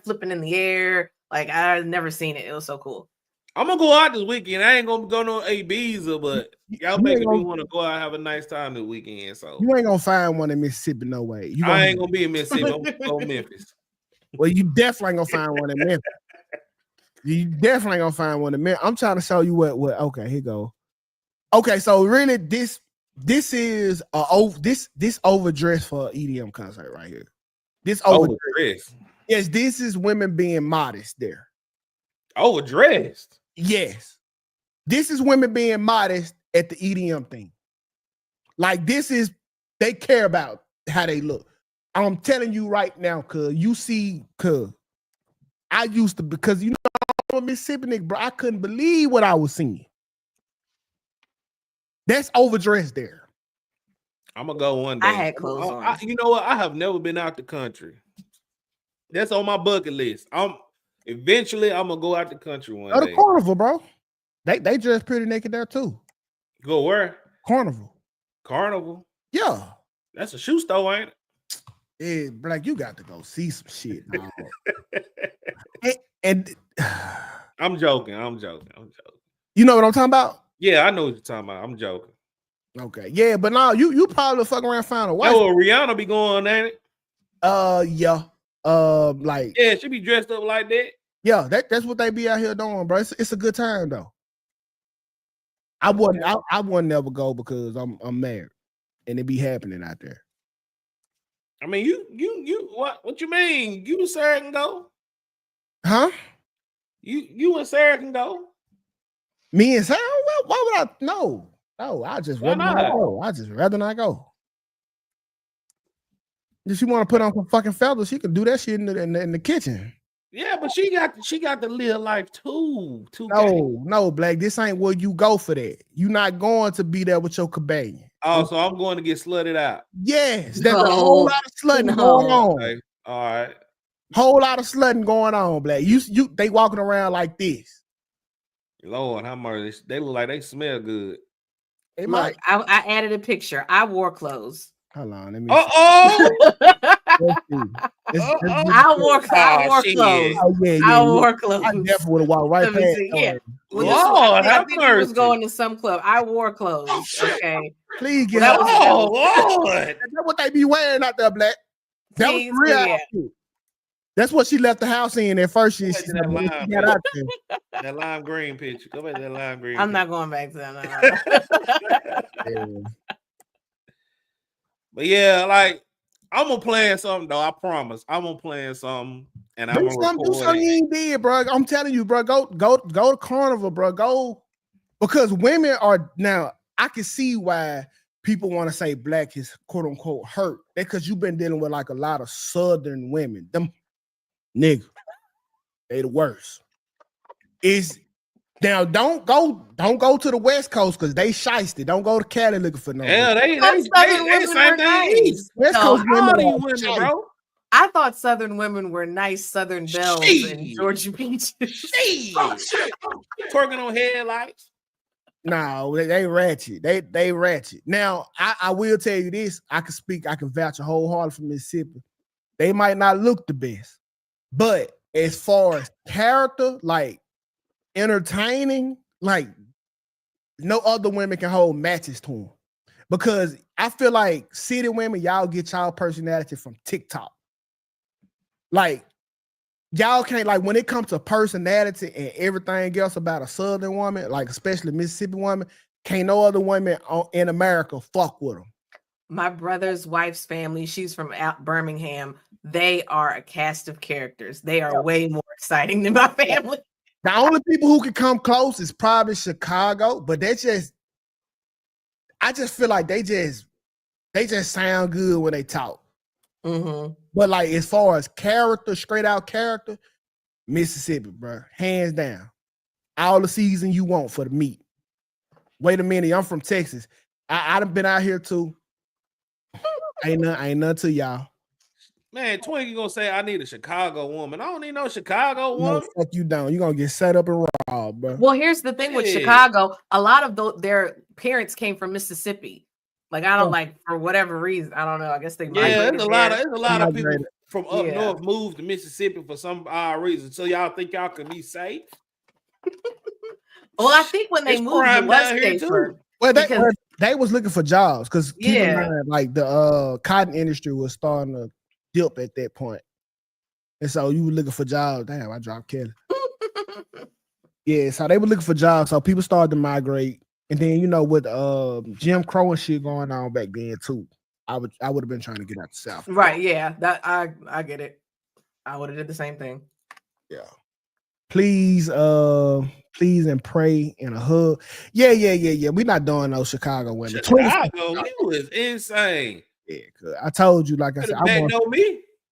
flipping in the air. Like I've never seen it. It was so cool. I'm gonna go out this weekend. I ain't gonna go no Ibiza, but y'all making me want to go out and have a nice time this weekend. So you ain't gonna find one in Mississippi, no way. I ain't gonna be in Mississippi. I'm gonna go to Memphis. Well, you definitely ain't gonna find one in Memphis. You definitely ain't gonna find one in Memphis. I'm trying to show you what. Okay, here you go. Okay, so really, this is this overdress for an EDM concert right here. This overdress. Yes, this is women being modest there. Overdressed. Yes. This is women being modest at the EDM thing. Like they care about how they look. I'm telling you right now, cause I used to, because I'm a Mississippi nigga, bro. I couldn't believe what I was seeing. That's overdressed there. I'm gonna go one day. I had clothes on. You know what? I have never been out the country. That's on my bucket list. Eventually I'm gonna go out the country one day. The Carnival, bro. They dress pretty naked there too. Go where? Carnival. Yeah. That's a shoe store, ain't it? Yeah, Black, you got to go see some shit. and I'm joking. You know what I'm talking about? Yeah, I know what you're talking about. I'm joking. Okay. Yeah, but now you probably fuck around find a wife. Oh, Rihanna be going, ain't it? Yeah. Like, yeah, she be dressed up like that. Yeah, that's what they be out here doing, bro. It's a good time though. I wouldn't never go because I'm married and it be happening out there. I mean, you what you mean? You and Sarah can go? Huh? You and Sarah can go? Me and Sarah? Well, why would I? No, I just rather not go. I just rather not go. If she want to put on some fucking feathers, she can do that shit in the kitchen. Yeah, but she got to live life too. No, Black. This ain't where you go for that. You're not going to be there with your companion. Oh, so I'm going to get slutted out. Yes, there's a whole lot of slutting going on. Okay. All right. Whole lot of slutting going on, Black. They walking around like this. Lord, how much they look like they smell good. They Look, I added a picture. I wore clothes. Hold on, let me. I wore clothes. Oh, yeah. I wore clothes. I definitely would have walked right past. Yeah. Lord, I think he was going to some club. I wore clothes. Okay. Please get out. Oh, Lord. That's what they be wearing out there, Black. That was real outfit. That's what she left the house in at first. She got out there. That lime green picture. Go back to that lime green. I'm not going back to that. Yeah. But yeah, like I'm gonna plan something though. I promise. I'm gonna plan something, and I'm gonna do something you ain't did, bro. I'm telling you, bro. Go to Carnival, bro. Go, because women are now. I can see why people want to say Black is quote unquote hurt. Because you've been dealing with like a lot of Southern women. Them nigga, they the worst. Now don't go to the West Coast because they shysty. Don't go to Cali looking for no. Yeah, they same thing. West Coast women, bro. I thought Southern women were nice Southern belles and Georgia Peaches. Twerking on headlights. No, they ratchet. They ratchet. Now, I will tell you this. I can vouch a wholeheartedly for Mississippi. They might not look the best, but as far as character, like entertaining, like no other women can hold matches to them. Because I feel like city women, y'all get y'all personality from TikTok. Like, y'all can't, like, when it comes to personality and everything else about a Southern woman, like especially Mississippi woman, can't no other woman in America fuck with them. My brother's wife's family, she's from Birmingham. They are a cast of characters. They are way more exciting than my family. The only people who can come close is probably Chicago, but I just feel like they just sound good when they talk. Mm-hmm. But like as far as character, straight out character, Mississippi, bro, hands down. All the season you want for the meat. Wait a minute, I'm from Texas. I done been out here too. Ain't none to y'all. Man, Twinkie gonna say I need a Chicago woman. I don't need no Chicago woman. No, fuck you down. You're gonna get set up and robbed, bro. Well, here's the thing with Chicago. A lot of their parents came from Mississippi. Like, I don't like, for whatever reason. I don't know. I guess they migrated. There's a lot of people from up north moved to Mississippi for some odd reason. So y'all think y'all can be safe? Well, I think when they moved, it was safer. Well, they was looking for jobs because keep in mind, like the cotton industry was starting to dip at that point, and so you were looking for jobs. Damn, I dropped Kelly. Yeah, so they were looking for jobs, so people started to migrate, and then with Jim Crow and shit going on back then too. I would have been trying to get out the South. Right? Yeah, that I get it. I would have did the same thing. Yeah. Please and pray and a hug. Yeah. We're not doing no Chicago women. Chicago, you was insane. Yeah, cause I told you, like I said,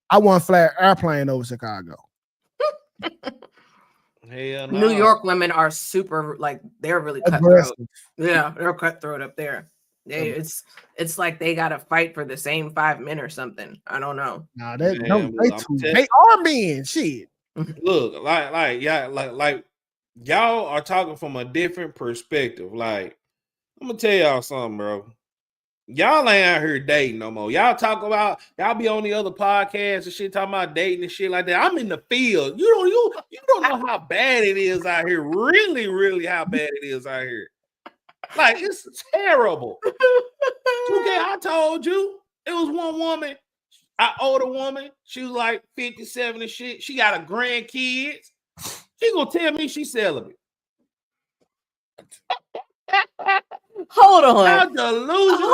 I want flat airplane over Chicago. Hell no. New York women are super, like, they're really cutthroat. Yeah, they're cutthroat up there. It's like they gotta fight for the same 5 men or something. I don't know. Nah, they are men. Shit. Look, like y'all are talking from a different perspective. Like, I'm gonna tell y'all something, bro. Y'all ain't out here dating no more. Y'all talk about, y'all be on the other podcasts and shit talking about dating and shit like that. I'm in the field. You don't know how bad it is out here. Really, really how bad it is out here. Like, it's terrible. 2K, I told you, it was one woman, an older woman. She was like 57 and shit. She got a grandkids. She gonna tell me she's celibate. Hold on. How delusional.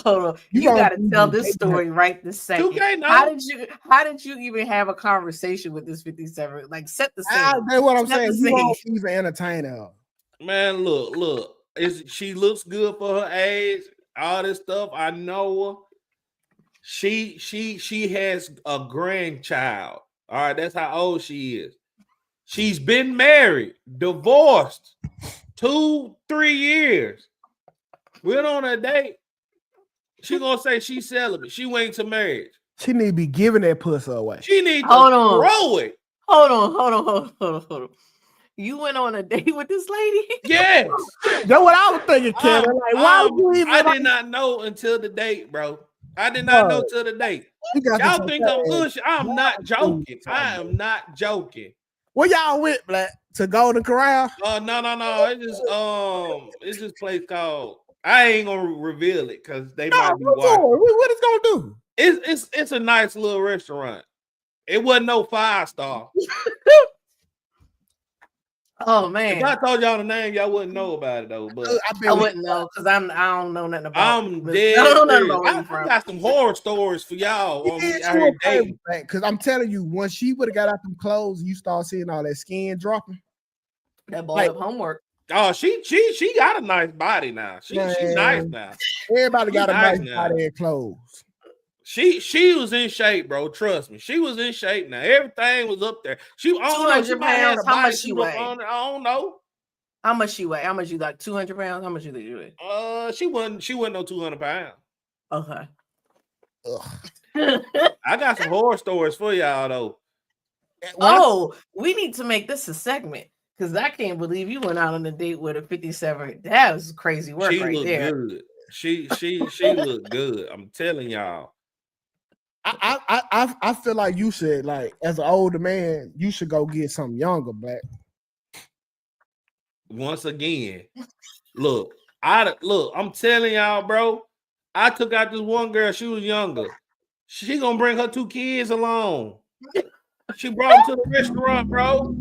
Hold on. You gotta tell this story right this second. 2K, no. How did you even have a conversation with this 57? Like, set the scene. That's what I'm saying. You don't even entertain her. Man, look. She looks good for her age. All this stuff. I know her. She has a grandchild. All right, that's how old she is. She's been married, divorced 2-3 years. Went on a date. She gonna say she's celibate. She waiting to marriage. She need to be giving that pussy away. She need to throw it. Hold on. You went on a date with this lady? Yes. That's what I was thinking, Kevin. Like, why would you even? I did not know until the date, bro. I did not know till the date. Y'all think I'm bullshit? I'm not joking. I am not joking. Where y'all went, Black? To Golden Corral? No. It's this place called. I ain't gonna reveal it because they might be watching. What it's gonna do? It's a nice little restaurant. It wasn't no 5-star. Oh man! If I told y'all the name, y'all wouldn't know about it though. But I wouldn't know because I don't know nothing about. I'm dead. I don't know nothing about. I got some horror stories for y'all. Because I'm telling you, once she would have got out them clothes, you start seeing all that skin dropping. That boy up homework. Oh, she got a nice body now. She's nice now. Everybody got a nice body and clothes. She was in shape, bro. Trust me. She was in shape now. Everything was up there. 200 pounds. How much she weigh? I don't know. How much she weigh? How much you like? 200 pounds? How much you think you weigh? She wasn't no 200 pounds. Okay. I got some horror stories for y'all though. Oh, we need to make this a segment Because I can't believe you went out on a date with a 57. That was crazy work She right looked there. good. She looked good. I'm telling y'all. I feel like you should, like, as an older man, you should go get something younger, Black. Once again, look, I'm telling y'all, bro. I took out this one girl. She was younger. She gonna bring her 2 kids along. She brought them to the restaurant, bro.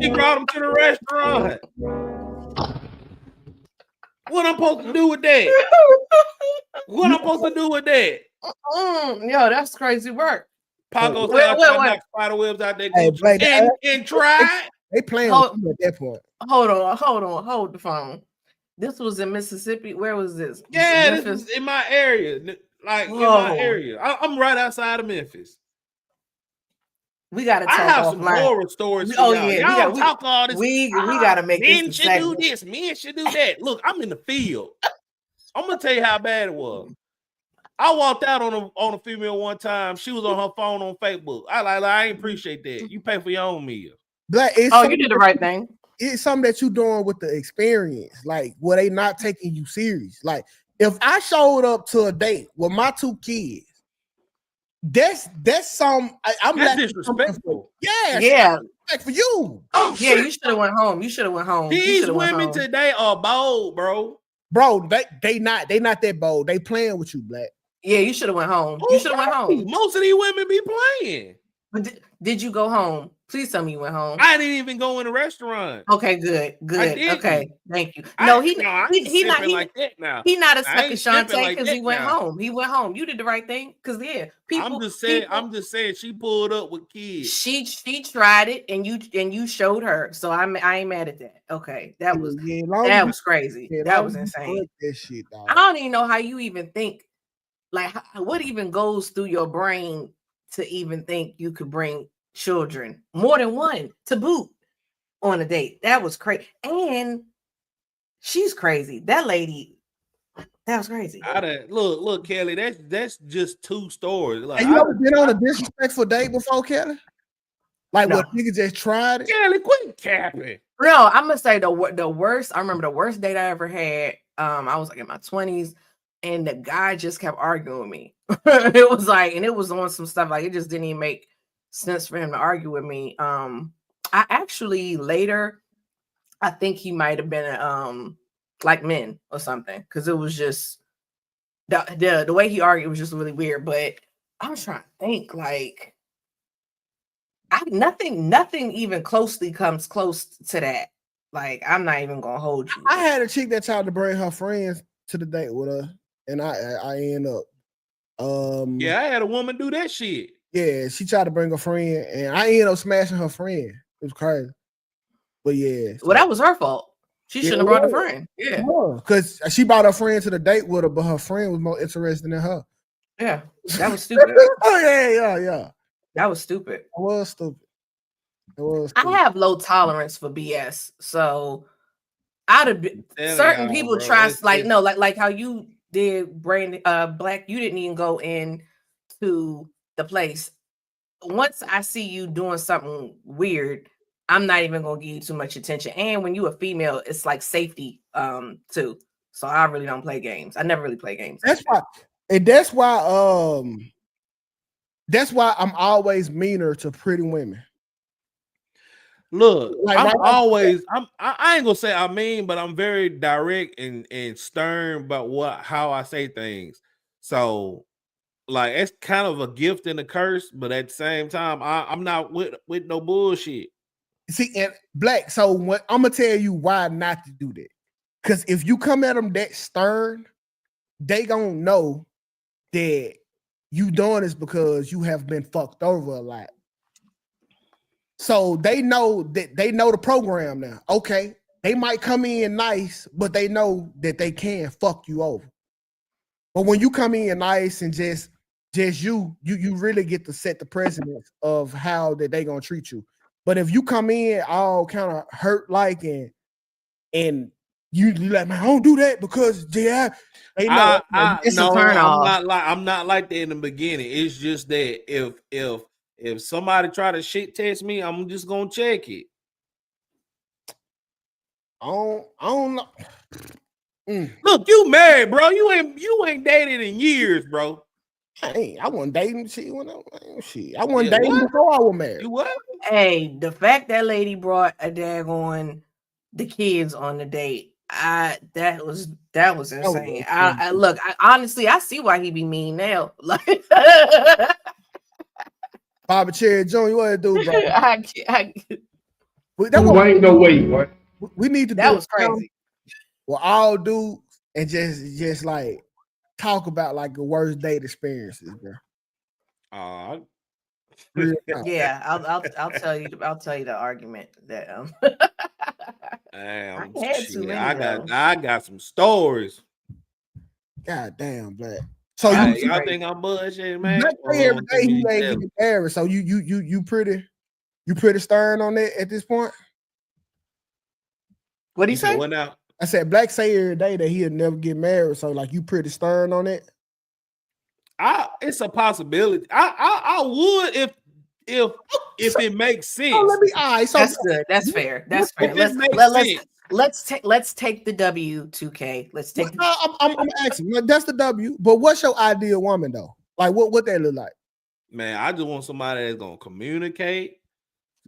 She brought them to the restaurant. What I'm supposed to do with that? What I'm supposed to do with that? Yo, that's crazy work. Paco said I knock spider webs out there, and try. They playing with you at that point. Hold the phone. This was in Mississippi. Where was this? Yeah, Memphis? This was in my area. Like in my area. I'm right outside of Memphis. We gotta talk. I have some horror stories. Oh yeah, y'all talk all this. We gotta make men this should do this. Men should do that. Look, I'm in the field. I'm gonna tell you how bad it was. I walked out on a female one time. She was on her phone on Facebook. I ain't appreciate that. You pay for your own meal. Black, you did the right thing. It's something that you doing with the experience, like where they not taking you serious. Like if I showed up to a date with my 2 kids, that's some. That's disrespectful. Yeah. Like for you. Yeah, you should have went home. These women today are bold, bro. Bro, they not that bold. They playing with you, Black. Yeah, you should have went home. You should have went home. Most of these women be playing. But did you go home? Please tell me you went home. I didn't even go in a restaurant. Okay, good. Okay, thank you. He not like that now. He not a sucker, Shantae, because he went home. He went home. You did the right thing, because people. I'm just saying she pulled up with kids. She tried it, and you showed her. So I ain't mad at that. Okay, that was crazy. That was insane. That shit, dog. I don't even know how you even think. Like, what even goes through your brain to even think you could bring children, more than one, to boot, on a date? That was crazy. And she's crazy. That lady, that was crazy. Look, Kelly, that's just 2 stories. Like, have you ever been on a disrespectful date before, Kelly? Like, no. What niggas just tried it? Kelly, quit capping. No, I'm gonna say the worst. I remember the worst date I ever had. I was like in my 20s. And the guy just kept arguing with me. It was like, and it was on some stuff like it just didn't even make sense for him to argue with me. I actually later, I think he might have been like men or something, because it was just the way he argued was just really weird. But I was trying to think, like, nothing even closely comes close to that. Like, I'm not even gonna hold you. I had a chick that tried to bring her friends to the date with her. And I end up I had a woman do that shit. Yeah, she tried to bring a friend and I ended up smashing her friend. It was crazy. But yeah. Well, that was her fault. She shouldn't have brought a friend. Yeah. Because she brought her friend to the date with her, but her friend was more interested in her. Yeah. That was stupid. Yeah. That was stupid. It was stupid. I have low tolerance for BS. So certain people try, like how you did, Brandon, Black, you didn't even go in to the place. Once I see you doing something weird, I'm not even gonna give you too much attention. And when you a female, it's like safety too. So I really don't play games. I never really play games. That's why I'm always meaner to pretty women. Look, I ain't gonna say I mean, but I'm very direct and stern about how I say things. So, like, it's kind of a gift and a curse, but at the same time, I'm not with no bullshit. See, and Black, so I'm gonna tell you why not to do that. Because if you come at them that stern, they gonna know that you doing this because you have been fucked over a lot. So they know the program now. Okay, they might come in nice, but they know that they can fuck you over. But when you come in nice and just you really get to set the precedence of how that they gonna treat you. But if you come in all kind of hurt like and you like, man, I don't do that because I'm not like that in the beginning. It's just that if somebody try to shit test me, I'm just gonna check it. I don't know. Look, you married, bro. You ain't dated in years, bro. I wasn't dating shit when I wasn't dating before I was married. You what? Hey, the fact that lady brought a daggone the kids on the date, that was insane. I look, honestly, I see why he be mean now. Like Bobby Cherry Jr., what it do, bro? Ain't no way, what? We need to that was crazy. Well, all dudes and just like talk about like the worst date experiences, bro. Yeah, I'll tell you the argument that Damn, I had too many. I got some stories. God damn, Black. So y'all think I'm bullshitting, man? Every day he ain't getting married. So you pretty stern on that at this point. What do you say? What now? I said Black say every day that he'll never get married. So like you pretty stern on it. It's a possibility. I would if it makes sense. Oh, let me. All right, so that's good. That's fair. That's fair. Let's take the W2K. Let's take. I'm asking. That's the W. But what's your ideal woman though? Like what that look like? Man, I just want somebody that's gonna communicate,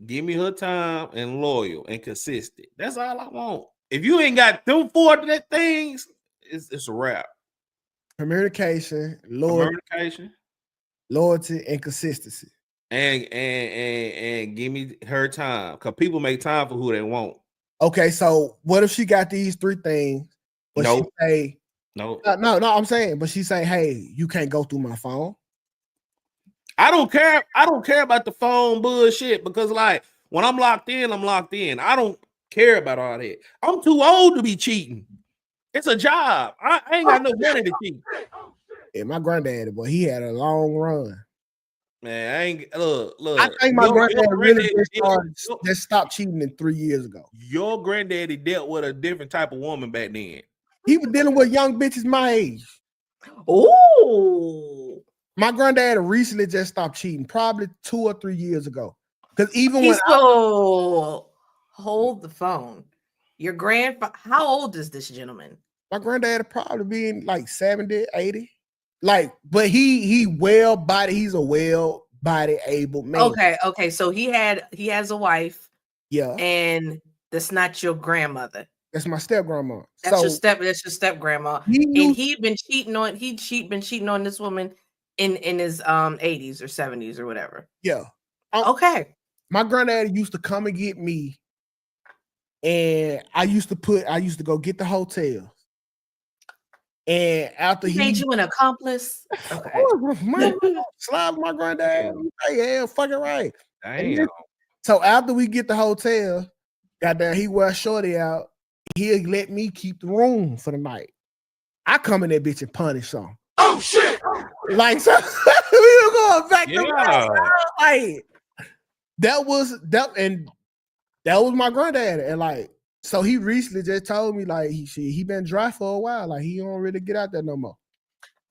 give me her time, and loyal and consistent. That's all I want. If you ain't got them four things, it's a wrap. Communication, loyalty, and consistency. And give me her time, because people make time for who they want. Okay, so what if she got these three things, but she say no, I'm saying, but she say, hey, you can't go through my phone. I don't care about the phone bullshit, because like when I'm locked in, I'm locked in. I don't care about all that. I'm too old to be cheating. It's a job. I ain't got no money to cheat. Yeah, my granddaddy, boy, he had a long run. Man, I ain't look. I think my granddaddy really just stopped cheating in 3 years ago. Your granddaddy dealt with a different type of woman back then. He was dealing with young bitches my age. Oh, my granddaddy recently just stopped cheating, probably 2 or 3 years ago. Because even hold the phone. Your grandfather, how old is this gentleman? My granddaddy probably being like 70, 80. Like, but he well-bodied. He's a well-bodied, able man. Okay. So he has a wife. Yeah. And that's not your grandmother. That's my step grandma. That's your step grandma. And he'd been cheating on this woman in his 80s or 70s or whatever. Yeah. Okay. My granddaddy used to come and get me. And I used to go get the hotel. And after he made you an accomplice. Okay. Slide my granddad. Yeah, fucking right. Damn. So after we get the hotel, goddamn, he wear shorty out. He'll let me keep the room for the night. I come in that bitch and punish some. Oh shit! Like so, we were going back to like that was my granddad, and like so he recently just told me like he been dry for a while, like he don't really get out there no more.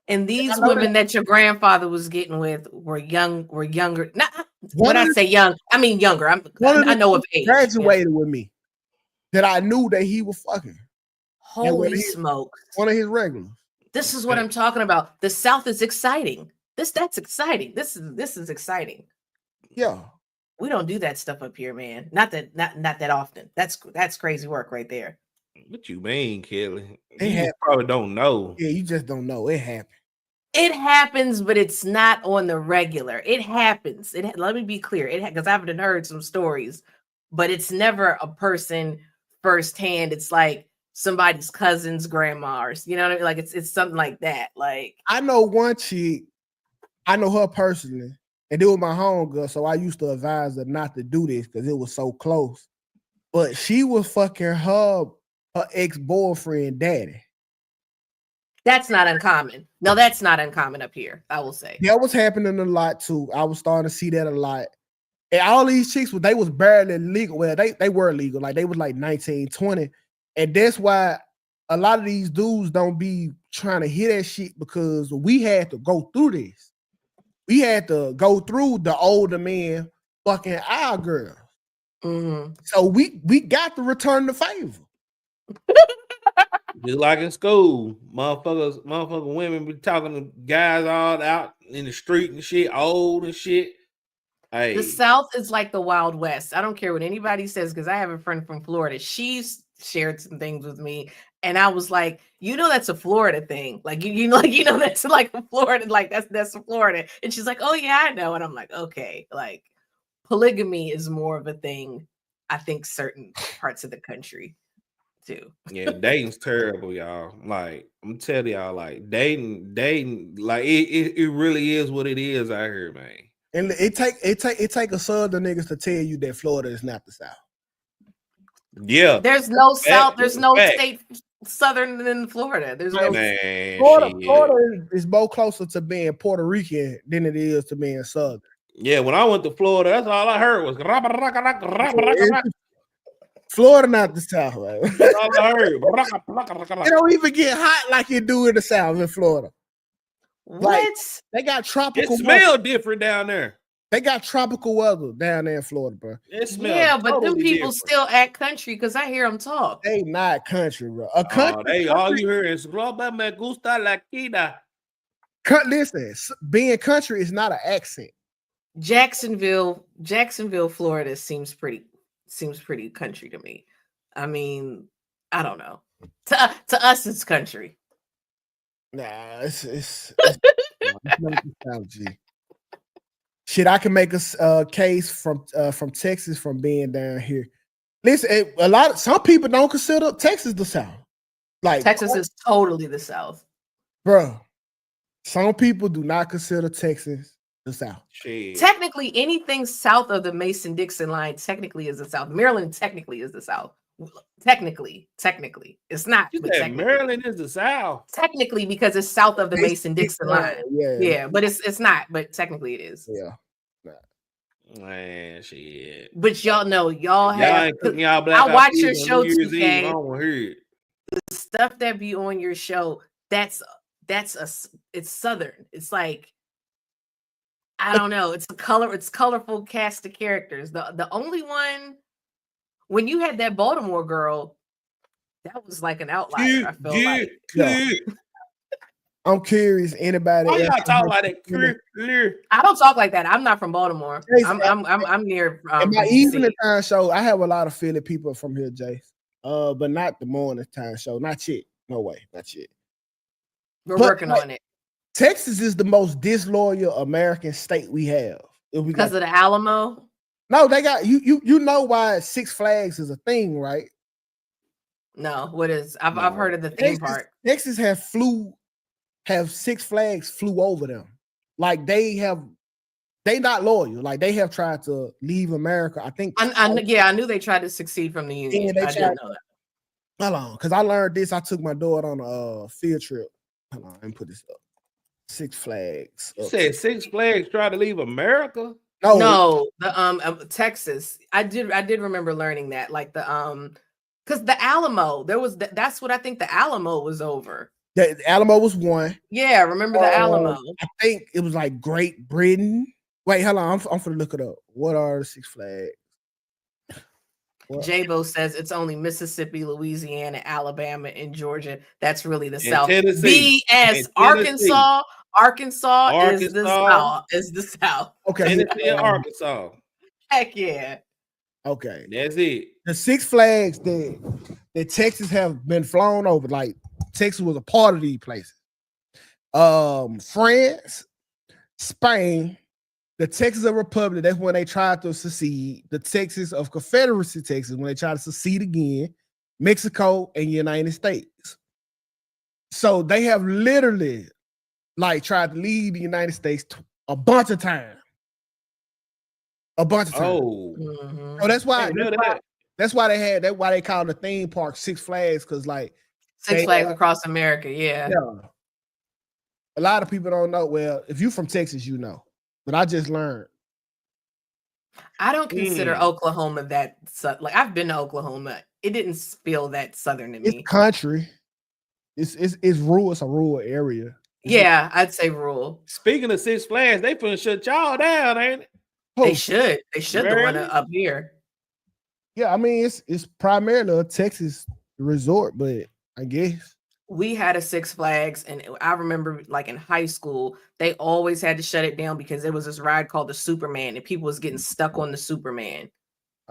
And these women that your grandfather was getting with were younger. When I say young, I mean younger. I know of age. Graduated with me that I knew that he was fucking. Holy smokes! One of his regulars. This is what I'm talking about. The South is exciting. That's exciting. This is exciting. Yeah. We don't do that stuff up here, man. Not that often. That's crazy work right there. What you mean, Kelly? You probably don't know. Yeah, you just don't know. It happened. It happens, but it's not on the regular. It happens. Let me be clear. Because I've heard some stories, but it's never a person firsthand. It's like somebody's cousin's grandma, or you know what I mean? Like it's something like that. Like I know one chick, I know her personally, and it was my homegirl, so I used to advise her not to do this because it was so close. But she was fucking her ex-boyfriend daddy. That's not uncommon. No, that's not uncommon up here, I will say. That was happening a lot too. I was starting to see that a lot. And all these chicks, they was barely legal. Well, they were legal. Like they was like 19, 20. And that's why a lot of these dudes don't be trying to hit that shit, because we had to go through this. We had to go through the older men fucking our girls. Mm-hmm. So we got to return the favor. Just like in school, motherfucking women be talking to guys all out in the street and shit, old and shit. Hey. The South is like the Wild West. I don't care what anybody says, because I have a friend from Florida. She's shared some things with me, and I was like, that's a Florida thing. Like that's like a Florida, like that's a Florida. And she's like, oh yeah, I know. And I'm like, okay, like polygamy is more of a thing, I think, certain parts of the country too. Yeah, dating's terrible, y'all. Like, I'm telling y'all, like dating, like it really is what it is out here, man. And it take a southern niggas to tell you that Florida is not the South. Yeah, there's no South. There's no state southern than Florida. There's no Florida is more closer to being Puerto Rican than it is to being southern. Yeah, when I went to Florida, that's all I heard was Florida not the South. Right? That's all I heard. It don't even get hot like it do in the South in Florida. What? Like, they got tropical. It smells different down there. They got tropical weather down there in Florida, bro. It smells but totally them people different. still act country, because I hear them talk. They not country, bro. A country. All you hear is "Roba me gusta la quina." Listen, being country is not an accent. Jacksonville, Florida seems pretty country to me. I mean, I don't know. To us, it's country. Nah, it's not nostalgia. Shit, I can make a case from Texas from being down here. Listen, some people don't consider Texas the South. Like Texas is totally the South, bro. Some people do not consider Texas the South. Shit. Technically, anything south of the Mason-Dixon line technically is the South. Maryland technically is the South. Technically, it's not. You said Maryland is the South. Technically, because it's south of the Mason-Dixon line. Yeah, but it's not. But technically, it is. Yeah. Man, shit. But y'all know, y'all have. Y'all black I watch your show, New Year's 2K. Eve, I don't wanna hear it. The stuff that be on your show, it's Southern. It's like, I don't know. It's colorful cast of characters. The only one, when you had that Baltimore girl, that was like an outlier. I feel like. Yeah. I'm curious. Anybody? Why y'all talk like that? I don't talk like that. I'm not from Baltimore. I'm near. In my evening time show, I have a lot of Philly people from here, Jace. But not the morning time show. Not yet. No way. Not yet. We're working on it. Texas is the most disloyal American state we have. Because of the Alamo? No, they got you know why Six Flags is a thing, right? No, what is? I've heard of the theme park. Texas have Six Flags flew over them. Like they not loyal. Like they have tried to leave America. I think. I knew they tried to succeed from the Union. I didn't know that. Hold on, because I learned this. I took my daughter on a field trip. Hold on, let me put this up. Six Flags. You said Six Flags tried to leave America? No, the Texas. I did remember learning that. Like the because the Alamo, that's what I think the Alamo was over. The Alamo was one. Yeah, remember the Alamo. I think it was like Great Britain. Wait, hold on. I'm gonna look it up. What are the Six Flags? J-Bo says it's only Mississippi, Louisiana, Alabama, and Georgia. That's really the South. Tennessee. BS. Arkansas is the South. Okay. Tennessee and Arkansas. Heck yeah. Okay. That's it. The Six Flags that Texas have been flown over. Like Texas was a part of these places. France, Spain, the Texas of Republic, that's when they tried to secede. The Texas of Confederacy, Texas, when they tried to secede again. Mexico and United States. So they have literally like tried to leave the United States a bunch of times. Oh, Mm-hmm. So that's why they call the theme park Six Flags, because like Six Flags across America, yeah. A lot of people don't know. Well, if you're from Texas, you know. But I just learned. I don't consider Oklahoma that like I've been to Oklahoma. It didn't feel that southern to me. It's country. It's rural. It's a rural area. Yeah, I'd say rural. Speaking of Six Flags, they finna shut y'all down, ain't it? They should. They should the one up here. Yeah, I mean it's primarily a Texas resort, but I guess we had a Six Flags, and I remember like in high school, they always had to shut it down because there was this ride called the Superman, and people was getting stuck on the Superman.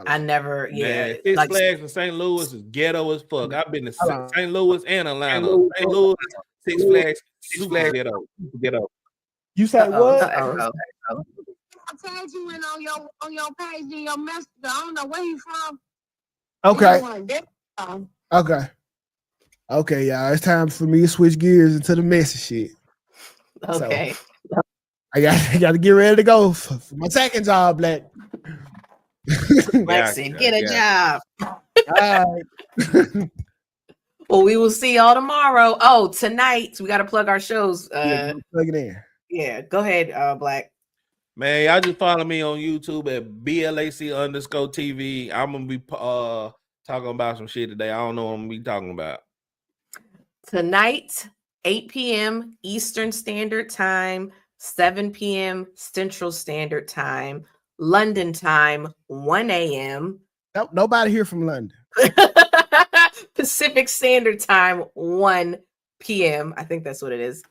I never, Man, Six like Flags in St. Louis is ghetto as fuck. I've been to St. Louis and Atlanta. St. Louis, Six Flags, super ghetto. You say what? I tagged you in on your page and your message. I don't know where you from. Okay. Okay, y'all. It's time for me to switch gears into the messy shit. Okay. So, I got to get ready to go for my second job, Black. Lexi, get a job. All right. Well, we will see y'all tomorrow. Oh, tonight we got to plug our shows. Plug it in. Yeah, go ahead, Black. Man, y'all just follow me on YouTube at BLAC_TV. I'm gonna be talking about some shit today. I don't know what I'm gonna be talking about. Tonight, 8 p.m. Eastern Standard Time, 7 p.m. Central Standard Time, London time, 1 a.m. Nope, nobody here from London. Pacific Standard Time, 1 p.m. I think that's what it is.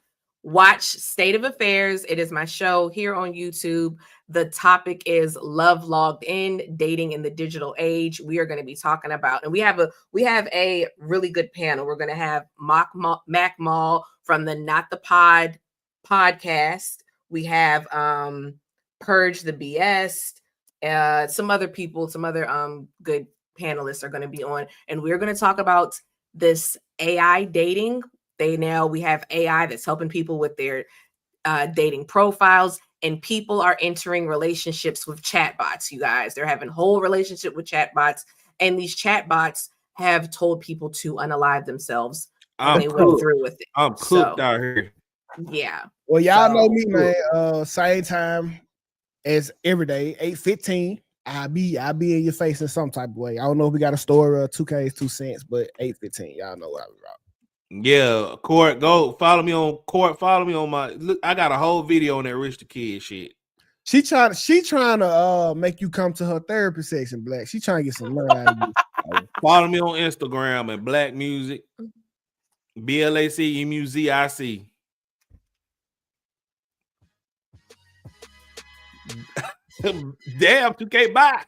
Watch State of Affairs. It is my show here on YouTube. The topic is Love Logged In, Dating in the Digital Age. We are going to be talking about, and we have a really good panel. We're going to have Mac Mall from the Not the Pod podcast. We have Purge the BS. Some other people, some other good panelists are going to be on, and we're going to talk about this AI dating. We have AI that's helping people with their dating profiles, and people are entering relationships with chatbots. You guys, they're having whole relationship with chatbots, and these chatbots have told people to unalive themselves. They went through with it. I'm cooked out here. Yeah. Well, y'all know me, man. Same time as every day, 8:15. I'll be in your face in some type of way. I don't know if we got a store 2Ks 2 cents, but 8:15. Y'all know what I was about. Yeah, Court, go follow me on Court. Follow me on my look. I got a whole video on that Rich the Kid shit. She trying to make you come to her therapy section, Black. She trying to get some money out of you. Follow me on Instagram at Black Music, BLACMUZIC. Damn, 2K bye.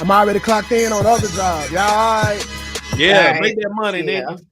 I'm already clocked in on other jobs. Y'all all right? Yeah, make that money, nigga.